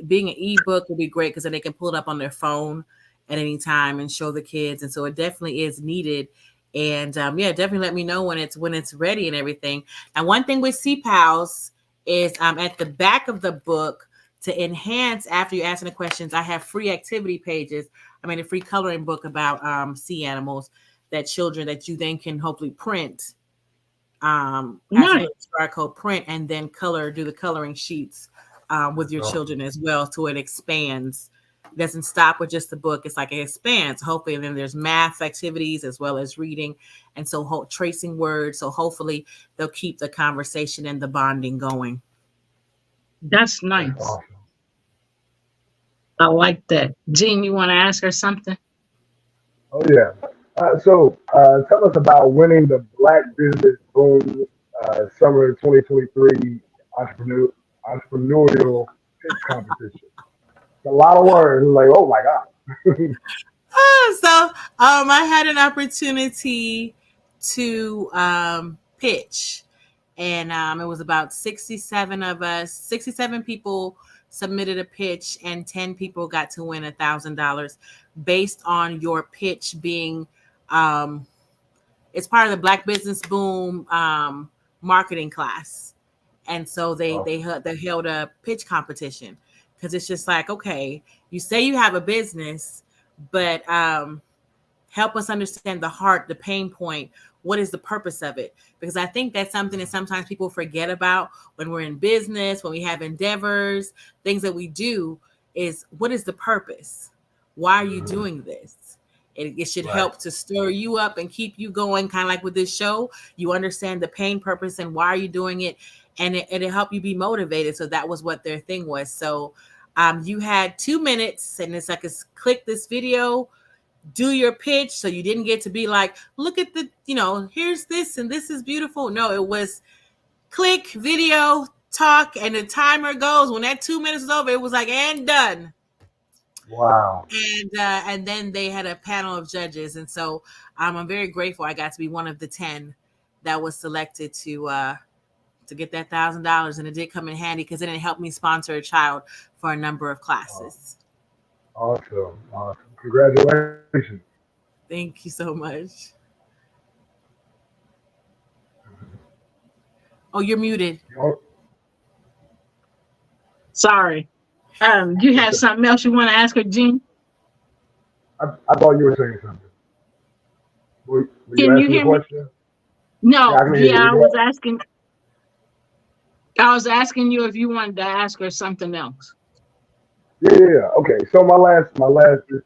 being an ebook would be great because then they can pull it up on their phone at any time and show the kids. And so it definitely is needed. And definitely let me know when it's ready and everything. And one thing with CPALS is at the back of the book, to enhance after you answer the questions, I have free activity pages. a free coloring book about sea animals that children that you then can hopefully print as Nice. a QR code print and then do the coloring sheets with your Awesome. children as well, so it expands. It doesn't stop with just the book. It's like it expands. Hopefully, and then there's math activities as well as reading, and so tracing words. So hopefully, they'll keep the conversation and the bonding going. That's That's nice. awesome. I like that. Jean, you want to ask her something? Oh yeah. So tell us about winning the Black Business Boom Summer 2023 entrepreneurial pitch competition. It's a lot of words. Like, oh my God. So I had an opportunity to pitch, and it was about 67 of us. 67 people submitted a pitch, and 10 people got to win $1,000 based on your pitch being. It's part of the Black Business Boom marketing class, and so they held a pitch competition, because it's just like, okay, you say you have a business, but help us understand the heart, the pain point. What is the purpose of it? Because I think that's something that sometimes people forget about when we're in business, when we have endeavors, things that we do, is what is the purpose? Why are you doing this? It should Right. help to stir you up and keep you going, kind of like with this show. You understand the pain, purpose, and why are you doing it, and it'll help you be motivated. So that was what their thing was. So you had 2 minutes, and it's like, click this video, do your pitch. So you didn't get to be like, look at the, here's this and this is beautiful. No, it was click, video, talk, and the timer goes. When that 2 minutes is over, it was like, and done. Wow. And then they had a panel of judges, and so I'm very grateful I got to be one of the 10 that was selected to get that $1,000, and it did come in handy because then it helped me sponsor a child for a number of classes. Awesome. Awesome. Congratulations. Thank you so much. Oh, you're muted. Sorry. You have something else you want to ask her, Jean? I thought you were saying something. Were you Can you asking hear a me? question? No. Yeah, I can hear you. I was asking. I was asking you if you wanted to ask her something else. Yeah. Okay. So my last is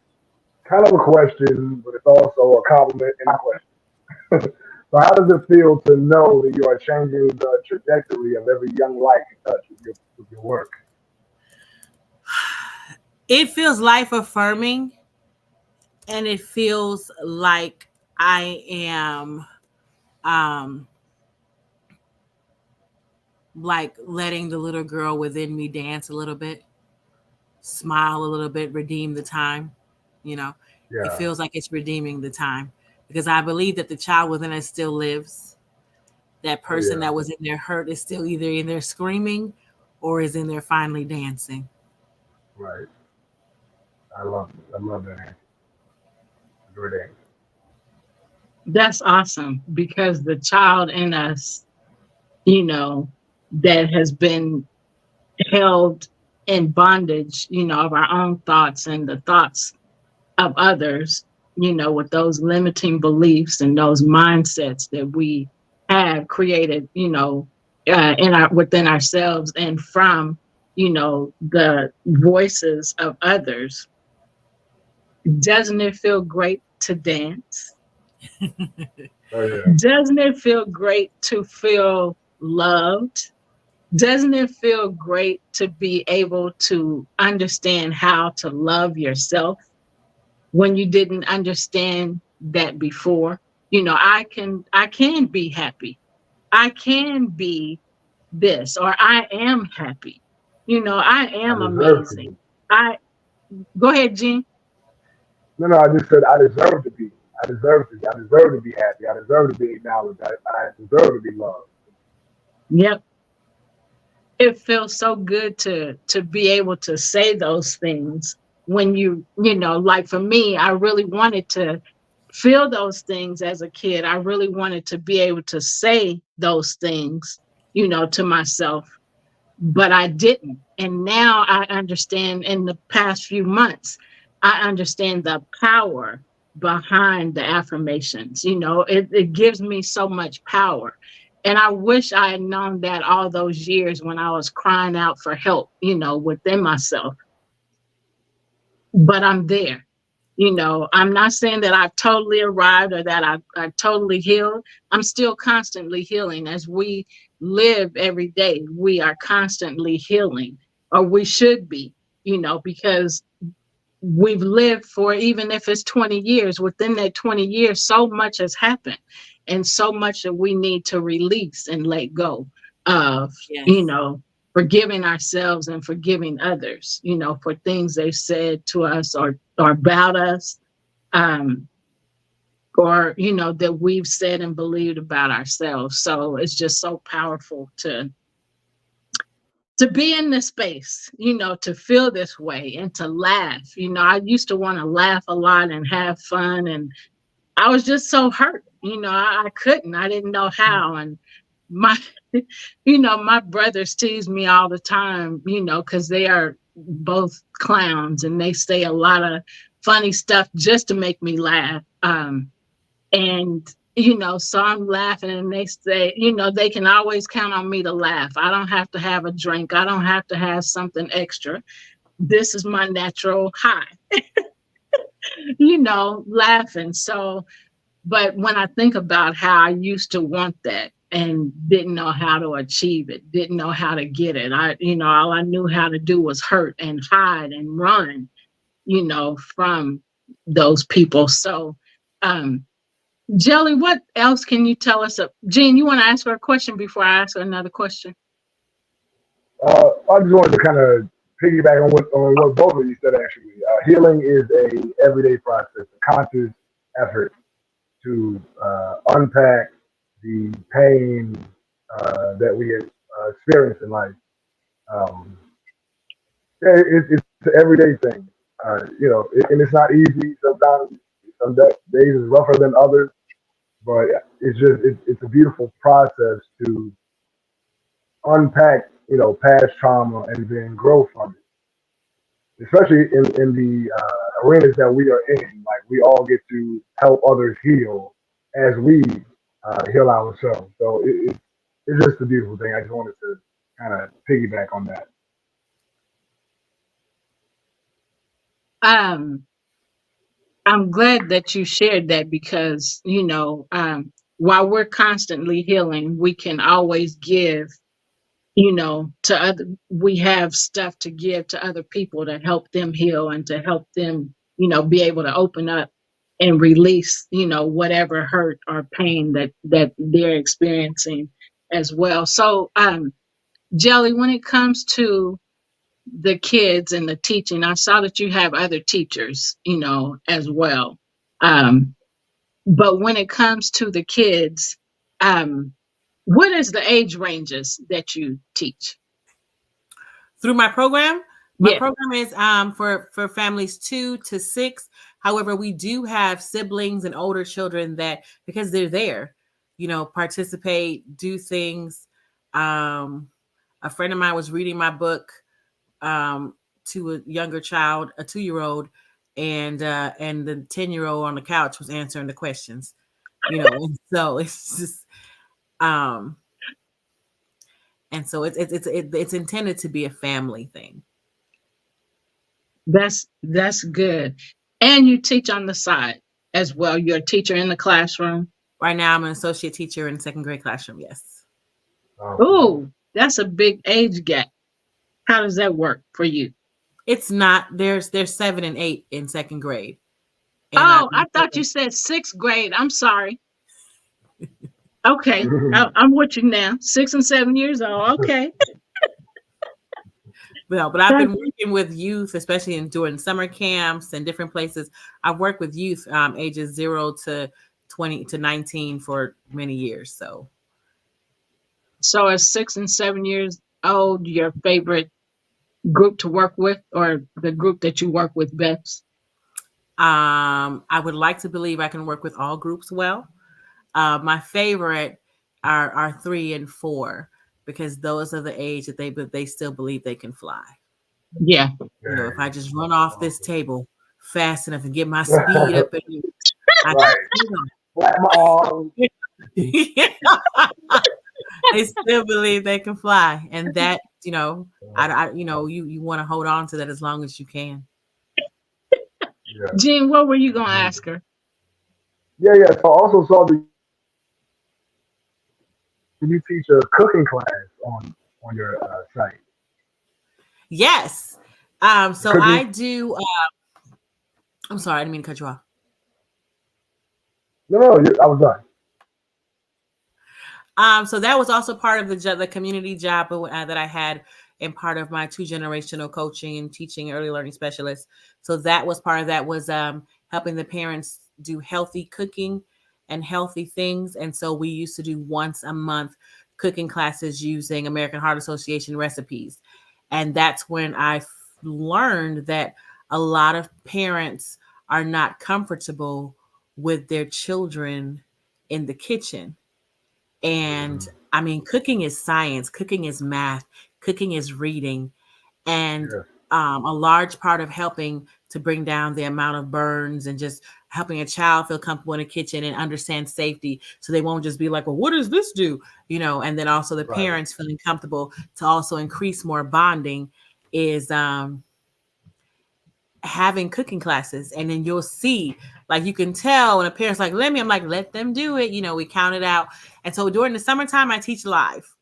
kind of a question, but it's also a compliment and a question. So how does it feel to know that you are changing the trajectory of every young life you touch with your work? It feels life affirming, and it feels like I am like letting the little girl within me dance a little bit, smile a little bit, redeem the time. It Yeah. feels like it's redeeming the time, because I believe that the child within us still lives. That person that was in there hurt is still either in there screaming or is in there finally dancing. Right. I love that answer. Great answer. That's awesome, because the child in us, that has been held in bondage, of our own thoughts and the thoughts of others, with those limiting beliefs and those mindsets that we have created, within ourselves, and from, the voices of others. Doesn't it feel great to dance? Oh yeah. Doesn't it feel great to feel loved? Doesn't it feel great to be able to understand how to love yourself when you didn't understand that before? I can be happy. I can be this, or I am happy. I am I deserve to amazing. be. Go ahead, Jean. No, I just said I deserve to be. I deserve to be. I deserve to be happy. I deserve to be acknowledged. I deserve to be loved. Yep. It feels so good to be able to say those things when like for me, I really wanted to feel those things as a kid. I really wanted to be able to say those things, to myself, but I didn't. And now I understand in the past few months I understand the power behind the affirmations. You know, it gives me so much power. And I wish I had known that all those years when I was crying out for help, you know, within myself. But I'm there. You know, I'm not saying that I've totally arrived or that I've totally healed. I'm still constantly healing. As we live every day, we are constantly healing, or we should be, you know, because we've lived for, even if it's 20 years, within that 20 years, so much has happened and so much that we need to release and let go of, you Yes. know, forgiving ourselves and forgiving others, you know, for things they've said to us or about us, um, or, you know, that we've said and believed about ourselves. So it's just so powerful to be in this space, you know, to feel this way and to laugh. You know, I used to want to laugh a lot and have fun, and I was just so hurt. You know, I couldn't, I didn't know how. And my, you know, my brothers tease me all the time, you know, because they are both clowns and they say a lot of funny stuff just to make me laugh. And you know, so I'm laughing and they say, you know, they can always count on me to laugh. I don't have to have a drink. I don't have to have something extra. This is my natural high, you know, laughing. So, but when I think about how I used to want that and didn't know how to achieve it, didn't know how to get it, you know, all I knew how to do was hurt and hide and run, you know, from those people. So, Jelly, what else can you tell us? Jean, you want to ask her a question before I ask her another question? I just wanted to kind of piggyback on what both of you said. Actually, healing is a everyday process, a conscious effort to unpack the pain that we experience in life. Um, yeah, it's an everyday thing, you know, and it's not easy. Sometimes some days is rougher than others, but it's a beautiful process to unpack, you know, past trauma and then grow from it. Especially in the arenas that we are in, like we all get to help others heal as we heal ourselves. So it's just a beautiful thing. I just wanted to kind of piggyback on that. Um, I'm glad that you shared that because, you know, while we're constantly healing, we can always give, you know, to other, we have stuff to give to other people to help them heal and to help them, you know, be able to open up and release, you know, whatever hurt or pain that they're experiencing as well. So, Jelly, when it comes to the kids and the teaching, I saw that you have other teachers, you know, as well. Um, but when it comes to the kids, um, what is the age ranges that you teach? Through my program, Yeah. is for families 2 to 6. However, we do have siblings and older children that, because they're there, you know, participate, do things. A friend of mine was reading my book to a younger child, a 2-year-old, and the 10-year-old on the couch was answering the questions, you know. And so it's just and so it's intended to be a family thing. That's good. And you teach on the side as well. You're a teacher in the classroom. Right now, I'm an associate teacher in 2nd grade classroom. Yes. Oh, that's a big age gap. How does that work for you? It's not. There's 7 and 8 in 2nd grade. And I thought you said 6th grade. I'm sorry. Okay, I'm with you now. 6 and 7 years old. Okay. No, but I've been working with youth, especially during summer camps and different places. I've worked with youth ages 0 to 20 to 19 for many years. So at 6 and 7 years old, your favorite group to work with, or the group that you work with best? I would like to believe I can work with all groups well. My favorite are 3 and 4, because those are the age that they still believe they can fly. Yeah. You know, if I just run off this table, fast enough and get my speed up. And I Right. you know, Slap my arm. they still believe they can fly, and that you want to hold on to that as long as you can. Yeah. Gene, what were you gonna ask her? Yeah, yeah. So I also saw that you teach a cooking class on your site. Yes. So Cooking. I do. I'm sorry, I didn't mean to cut you off. No, I was done. So that was also part of the community job that I had in part of my 2 generational coaching and teaching early learning specialist. So that was part of that was helping the parents do healthy cooking and healthy things. And so we used to do once a month cooking classes using American Heart Association recipes. And that's when I learned that a lot of parents are not comfortable with their children in the kitchen. And I mean, cooking is science, cooking is math, cooking is reading. And Yeah. a large part of helping to bring down the amount of burns and just helping a child feel comfortable in the kitchen and understand safety so they won't just be like, well, what does this do? And then also the Right. parents feeling comfortable to also increase more bonding is having cooking classes. And then you'll see, like, you can tell when a parent's like, I'm like, let them do it. We count it out. And so during the summertime, I teach live.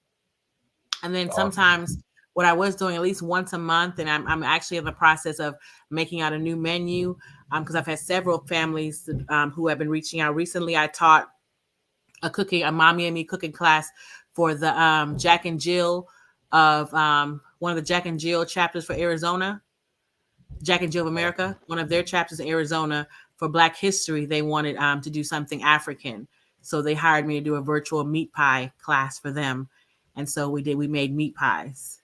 And then Awesome. sometimes what I was doing at least once a month, and I'm actually in the process of making out a new menu because I've had several families who have been reaching out. Recently, I taught a mommy and me cooking class for the Jack and Jill of one of the Jack and Jill chapters for Arizona. Jack and Jill of America, one of their chapters in Arizona for Black History, they wanted to do something African. So they hired me to do a virtual meat pie class for them. And so we made meat pies.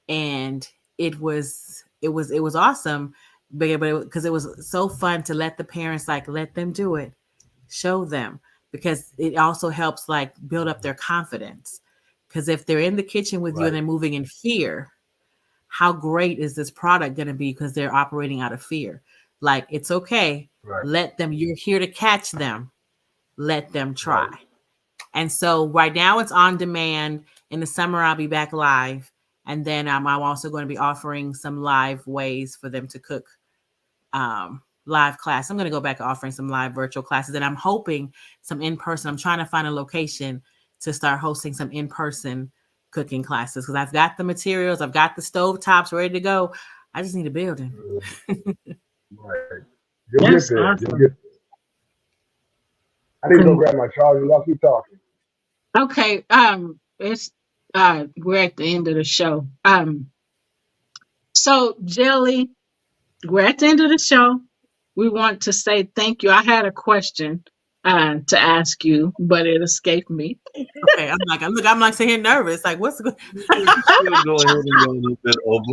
And it was awesome because it was so fun to let the parents, like, let them do it, show them, because it also helps like build up their confidence. Because if they're in the kitchen with you and they're moving in fear, how great is this product going to be? Because they're operating out of fear. Like, it's okay. Right. Let them, you're here to catch them. Let them try. Right. And so right now it's on demand. In the summer, I'll be back live. And then I'm also going to be offering some live ways for them to cook live class. I'm going to go back offering some live virtual classes. And I'm hoping some in-person. I'm trying to find a location to start hosting some in-person cooking classes because I've got the materials, I've got the stove tops ready to go. I just need a building. Right. You'll get there. Awesome. You'll get there. I need to go grab my charger. I'll keep talking. Okay. It's we're at the end of the show. So Jelly, we're at the end of the show. We want to say thank you. I had a question to ask you, but it escaped me. Okay, I'm like sitting here nervous. Like, what's good? Go ahead and go a little bit over.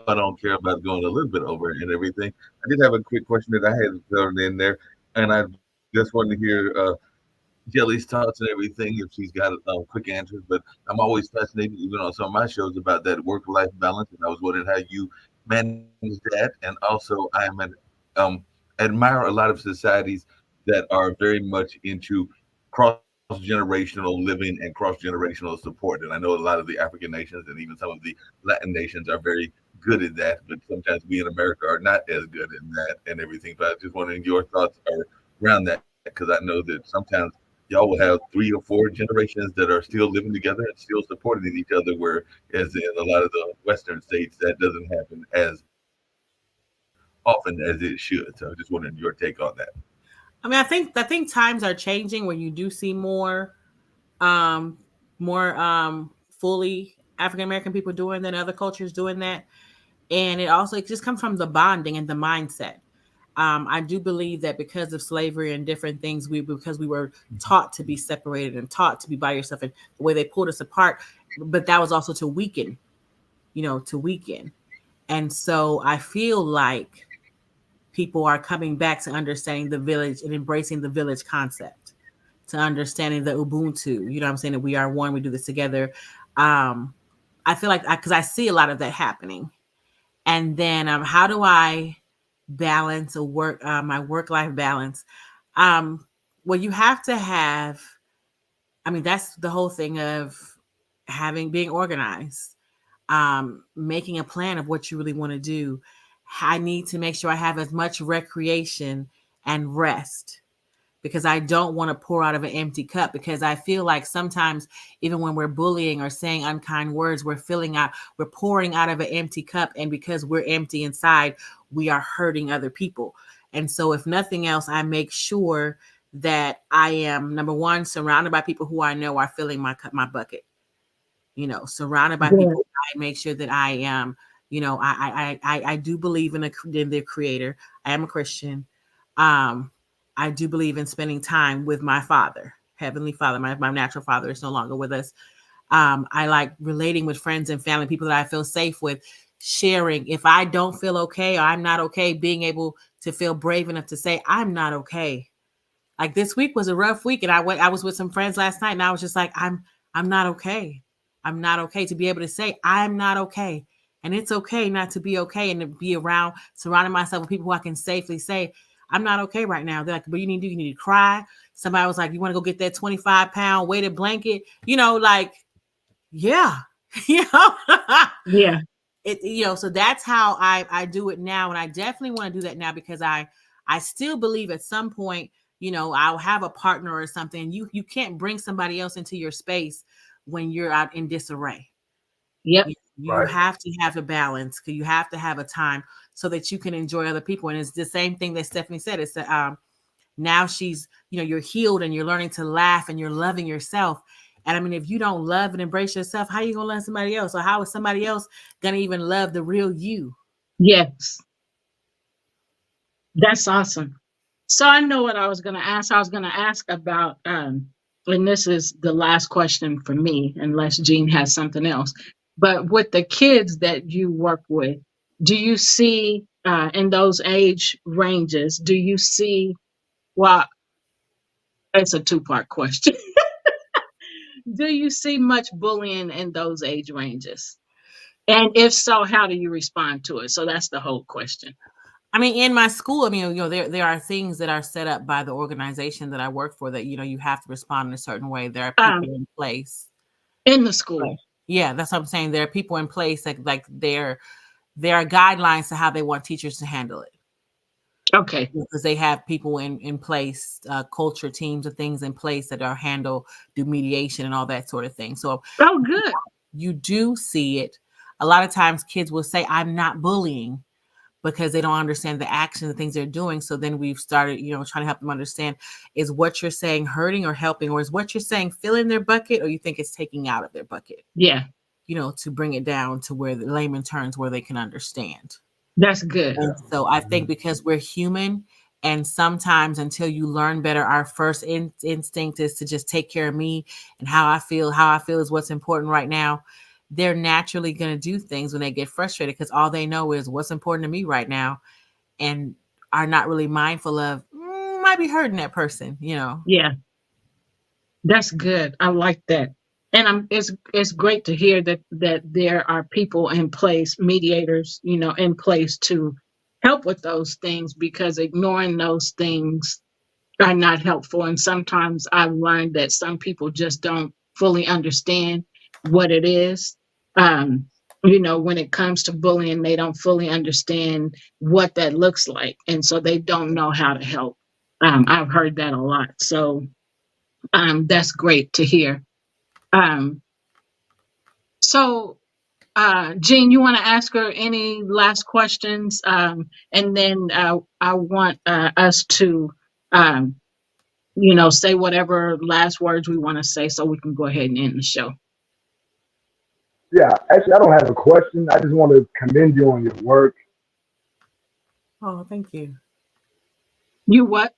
I don't care about going a little bit over and everything. I did have a quick question that I had thrown in there, and I just wanted to hear Jelly's thoughts and everything if she's got quick answers. But I'm always fascinated, even on some of my shows, about that work-life balance, and I was wondering how you manage that. And also, admire a lot of societies that are very much into cross-generational living and cross-generational support. And I know a lot of the African nations and even some of the Latin nations are very good at that, but sometimes we in America are not as good in that and everything. But I was just wondering your thoughts around that, because I know that sometimes y'all will have 3 or 4 generations that are still living together and still supporting each other, whereas in a lot of the Western states, that doesn't happen as often as it should. So I just wondering your take on that. I mean, I think times are changing where you do see more fully African American people doing than other cultures doing that. And it just comes from the bonding and the mindset. I do believe that because of slavery and different things, because we were taught to be separated and taught to be by yourself, and the way they pulled us apart, but that was also to weaken. And so I feel like people are coming back to understanding the village and embracing the village concept, to understanding the Ubuntu, you know what I'm saying, that we are one, we do this together. I feel like, because I see a lot of that happening. And then how do I balance of work, my work-life balance. Well, you have to have, I mean, that's the whole thing of being organized, making a plan of what you really want to do. I need to make sure I have as much recreation and rest, because I don't want to pour out of an empty cup, because I feel like sometimes even when we're bullying or saying unkind words, we're pouring out of an empty cup. And because we're empty inside, we are hurting other people. And so if nothing else, I make sure that I am, number one, surrounded by people who I know are filling my bucket, surrounded by Good. people. I make sure that I am, I do believe in the creator. I am a Christian. I do believe in spending time with my Father, Heavenly Father. My natural father is no longer with us. I like relating with friends and family, people that I feel safe with, sharing. If I don't feel okay or I'm not okay, being able to feel brave enough to say, I'm not okay. Like this week was a rough week, and I was with some friends last night, and I was just like, I'm not okay. I'm not okay. To be able to say, I'm not okay. And it's okay not to be okay, and to be surrounding myself with people who I can safely say, I'm not okay right now. They're like, but you need to cry. Somebody was like, you want to go get that 25-pound weighted blanket? Like, yeah, Yeah. So that's how I do it now. And I definitely want to do that now, because I still believe at some point, I'll have a partner or something. You can't bring somebody else into your space when you're out in disarray. Yep. You Right. have to have a balance, because you have to have a time so that you can enjoy other people. And it's the same thing that Stephanie said. It's that now she's, you're healed and you're learning to laugh and you're loving yourself. And I mean, if you don't love and embrace yourself, how are you going to love somebody else? Or how is somebody else going to even love the real you? Yes. That's awesome. So I know what I was going to ask. I was going to ask about, and this is the last question for me, unless Jean has something else. But with the kids that you work with, do you see in those age ranges, do you see, well, it's a two-part question. Do you see much bullying in those age ranges? And if so, how do you respond to it? So that's the whole question. I mean, in my school, I mean, there are things that are set up by the organization that I work for that, you have to respond in a certain way. There are people in place. In the school. Right. Yeah, that's what I'm saying. There are people in place that there are guidelines to how they want teachers to handle it. Okay. Because they have people in place, culture teams and things in place that do mediation and all that sort of thing. So, oh, good. You do see it. A lot of times kids will say, I'm not bullying, because they don't understand the actions and things they're doing. So then we've started, trying to help them understand, is what you're saying hurting or helping, or is what you're saying filling their bucket, or you think it's taking out of their bucket? Yeah. To bring it down to where the layman terms where they can understand. That's good. And so I think because we're human, and sometimes until you learn better, our first instinct is to just take care of me and how I feel is what's important right now. They're naturally going to do things when they get frustrated, because all they know is what's important to me right now, and are not really mindful of might be hurting that person, Yeah. That's good. I like that. And it's great to hear that there are people in place, mediators, in place to help with those things, because ignoring those things are not helpful. And sometimes I've learned that some people just don't fully understand what it is. When it comes to bullying, they don't fully understand what that looks like. And so they don't know how to help. I've heard that a lot. So that's great to hear. So Jean, you want to ask her any last questions? And then I want us to, say whatever last words we want to say, so we can go ahead and end the show. Yeah, actually, I don't have a question. I just want to commend you on your work. Oh, thank you. You what?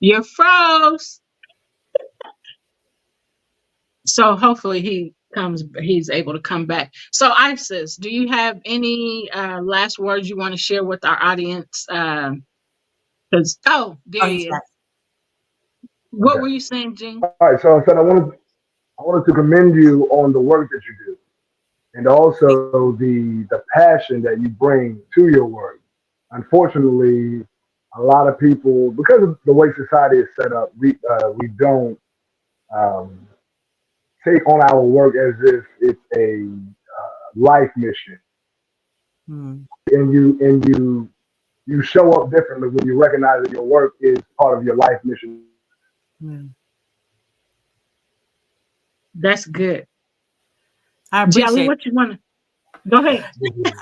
You're froze. So hopefully he's able to come back. So Isis, do you have any last words you want to share with our audience? There he is. What were you saying, Jean? All right, so I said I wanted to commend you on the work that you do. and also the passion that you bring to your work. Unfortunately, a lot of people, because of the way society is set up, we don't um, take on our work as if it's a life mission, Hmm. and you show up differently when you recognize that your work is part of your life mission. Hmm. That's good. I Jelly, appreciate. what you want to go ahead?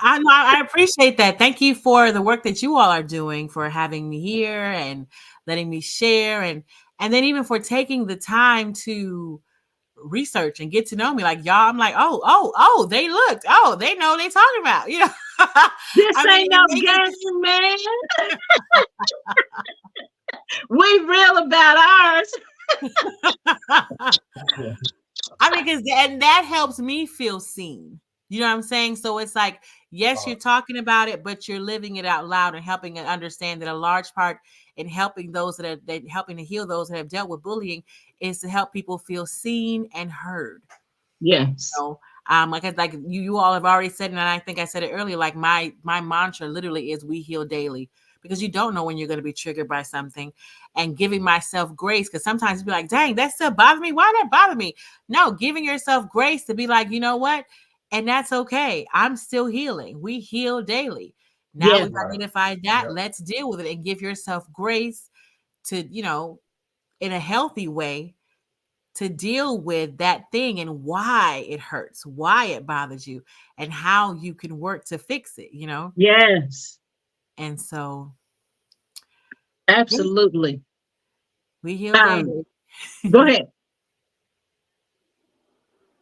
I know. I appreciate that. Thank you for the work that you all are doing, for having me here and letting me share, and then even for taking the time to research and get to know me. Like y'all, I'm like, oh, they looked, oh, they know what they talking about. You know, This I mean, ain't no they game, man. We real about ours. I mean, because and that helps me feel seen. You know what I'm saying? So it's like, yes, you're talking about it, but you're living it out loud and helping it understand that a large part in helping those that helping to heal those that have dealt with bullying is to help people feel seen and heard. Yes. So, like you all have already said, and I think I said it earlier. Like my mantra literally is "We heal daily," because you don't know when you're going to be triggered by something, and giving myself grace, because sometimes you be like, "Dang, that still bothers me. Why that bother me?" No, giving yourself grace to be like, you know what, and that's okay. I'm still healing. We heal daily. Now Yeah. we've Right. identified that. Yep. Let's deal with it and give yourself grace to, in a healthy way, to deal with that thing and why it hurts, why it bothers you, and how you can work to fix it. Yes. And so, yeah, Absolutely. we heal daily. Go ahead.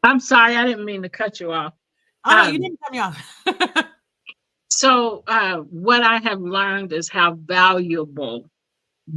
I'm sorry, I didn't mean to cut you off. Oh no, you Um, didn't cut me off. so what I have learned is how valuable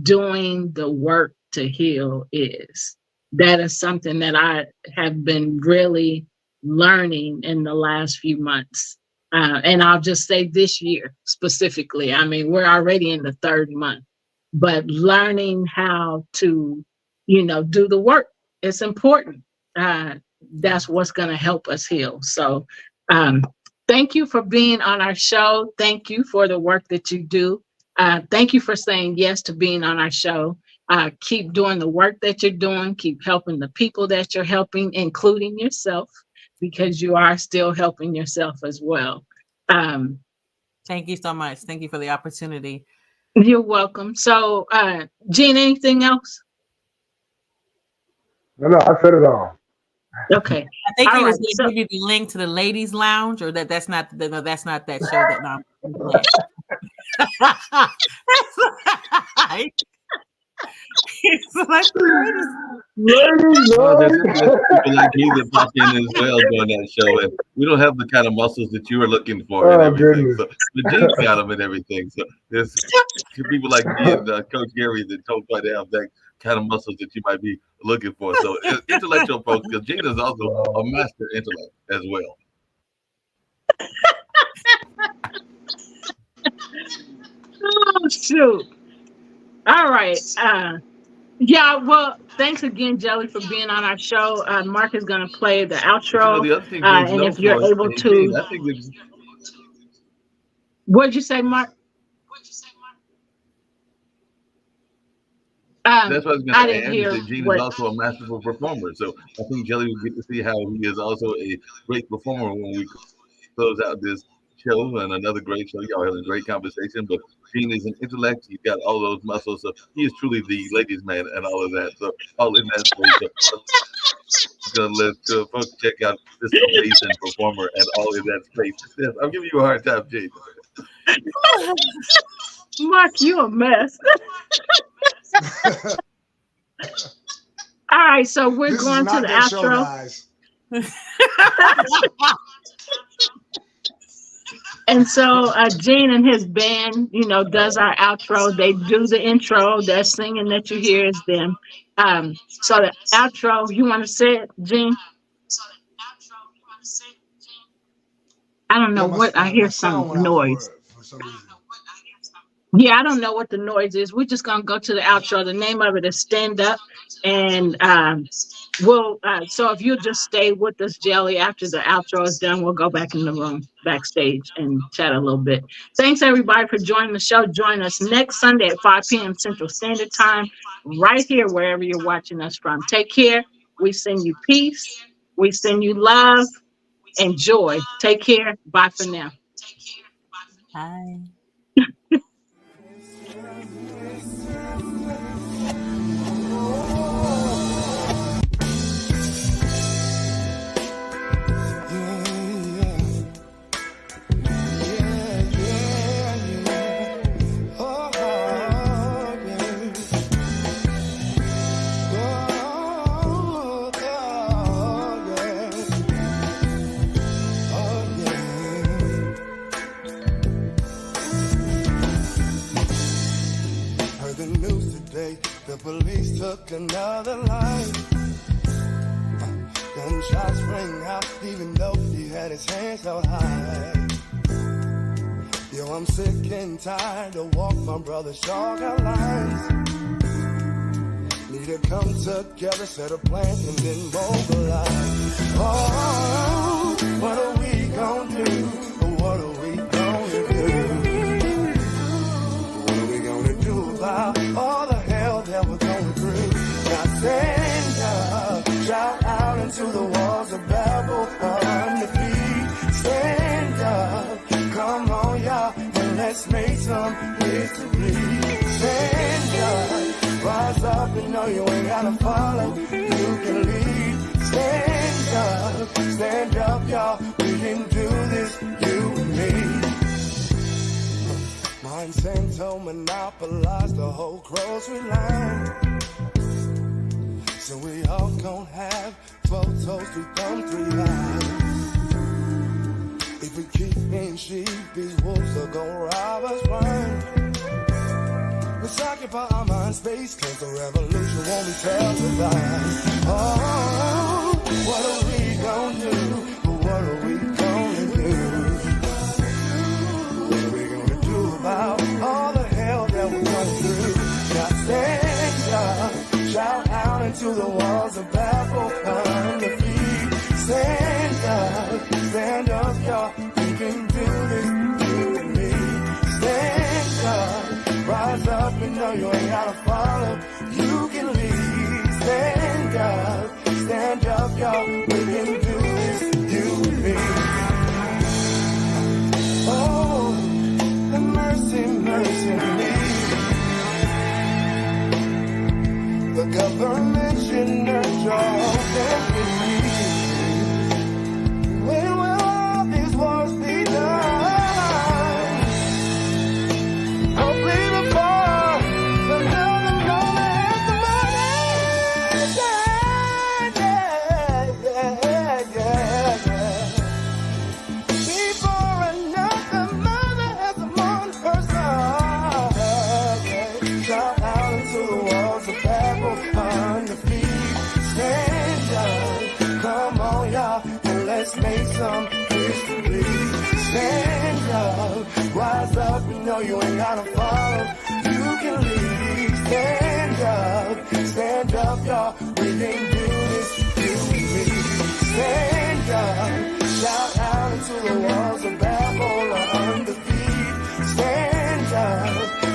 doing the work to heal is. That is something that I have been really learning in the last few months. And I'll just say this year specifically. I mean, we're already in the third month, but learning how to, do the work, it's important. That's what's going to help us heal. So, um, thank you for being on our show. Thank you for the work that you do. Thank you for saying yes to being on our show. Keep doing the work that you're doing. Keep helping the people that you're helping, including yourself, because you are still helping yourself as well. Um, Thank you so much. Thank you for the opportunity. you're welcome. So, Jean, anything else? No, I said it all. Okay. I think All he was right. going to So, give you the link to the ladies' lounge, or that's not no, that's not that show that now. It's like, Ladies, No, there's ladies. interesting people like me that pop in as well during that show, and we don't have the kind of muscles that you are looking for and Oh everything. goodness. So the Gene's got them and everything. So there's people like me and Coach Gary that don't quite have that kind of muscles that you might be looking for. So intellectual folks, because Gene is also a Well, master intellect as well. oh, shoot. All right. Yeah, well, thanks again, Jelly, for being on our show. Mark is going to play the But you know, outro. the other thing Jane's And known if you're for, able and Gene, to, I think that what'd you say, Mark? that's what I was going I to didn't add is hear that Gene is what. also a masterful performer. So I think Jelly will get to see how he is also a great performer when we close out this show and another great show. Y'all having a great conversation. But Gene is an intellect. He's got all those muscles. So he is truly the ladies' man and all of that. So all in that space. So I'm going to let folks check out this amazing performer and all in that space. Yes, I'm giving you a hard time, Gene. Mark, you a mess. All right, so we're This is going to not the that show, outro. guys. And so Gene and his band, does our outro. They do the intro. That singing that you hear is them. So the outro, you want to say it, Gene? I don't know No, what. I hear my some sound went out noise. for some reason. Yeah, I don't know what the noise is. We're just going to go to the outro. The name of it is Stand Up. And so if you'll just stay with us, Jelly, after the outro is done, we'll go back in the room backstage and chat a little bit. Thanks everybody for joining the show. Join us next Sunday at 5 p.m. Central Standard Time, right here, wherever you're watching us from. Take care. We send you peace. We send you love and joy. Take care. Bye for now. Bye. The police took another life. Gunshots rang out even though he had his hands held high. Yo, I'm sick and tired to walk my brother's short lines. Need to come together, set a plan and then mobilize. Oh, what are we gonna do? What are we gonna do? What are we gonna do about all the hell that we're going through? Now stand up, shout out into the walls of Babel on your feet. Stand up, come on y'all, and let's make some history. Stand up, rise up and know you ain't gotta follow, you can lead. Stand up y'all, we can do this, you and me. Monsanto monopolized the whole grocery line. So we all gon' have 12 toes, 3 thumbs, 3 lives. If we keep being sheep, these wolves are gon' rob us blind. Let's occupy our mind space, cause the revolution won't be televised. Oh, what are we gon' do? What are we gonna do? What are we gonna do about all the hell that we're going through? Now stand up, shout out into the walls of Babel on the feet. Stand up, y'all, we can do this, you and me. Stand up, rise up and know you ain't gotta follow, you can lead. Stand up, y'all, we can do this, you and me. Oh, mercy, mercy me. The government should nurture and believe. When will all these wars be done? Hopefully before another moment has the money. Yeah. Before another mother has a mourn her son. Shout out into the walls of Babel on the feet. Stand up, come on y'all, and let's make some history. Stand up, rise up and know you ain't gotta follow, you can lead. Stand up y'all, we can do this, you and me. Stand up, shout out into the walls of Babel on the feet. Stand up,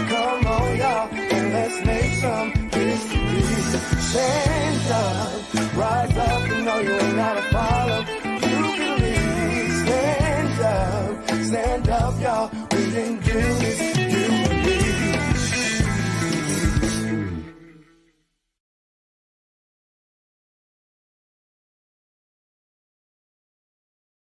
come on y'all, and let's make some history. Stand up, rise up and know you ain't gotta follow, you can lead. Stand up y'all, we can do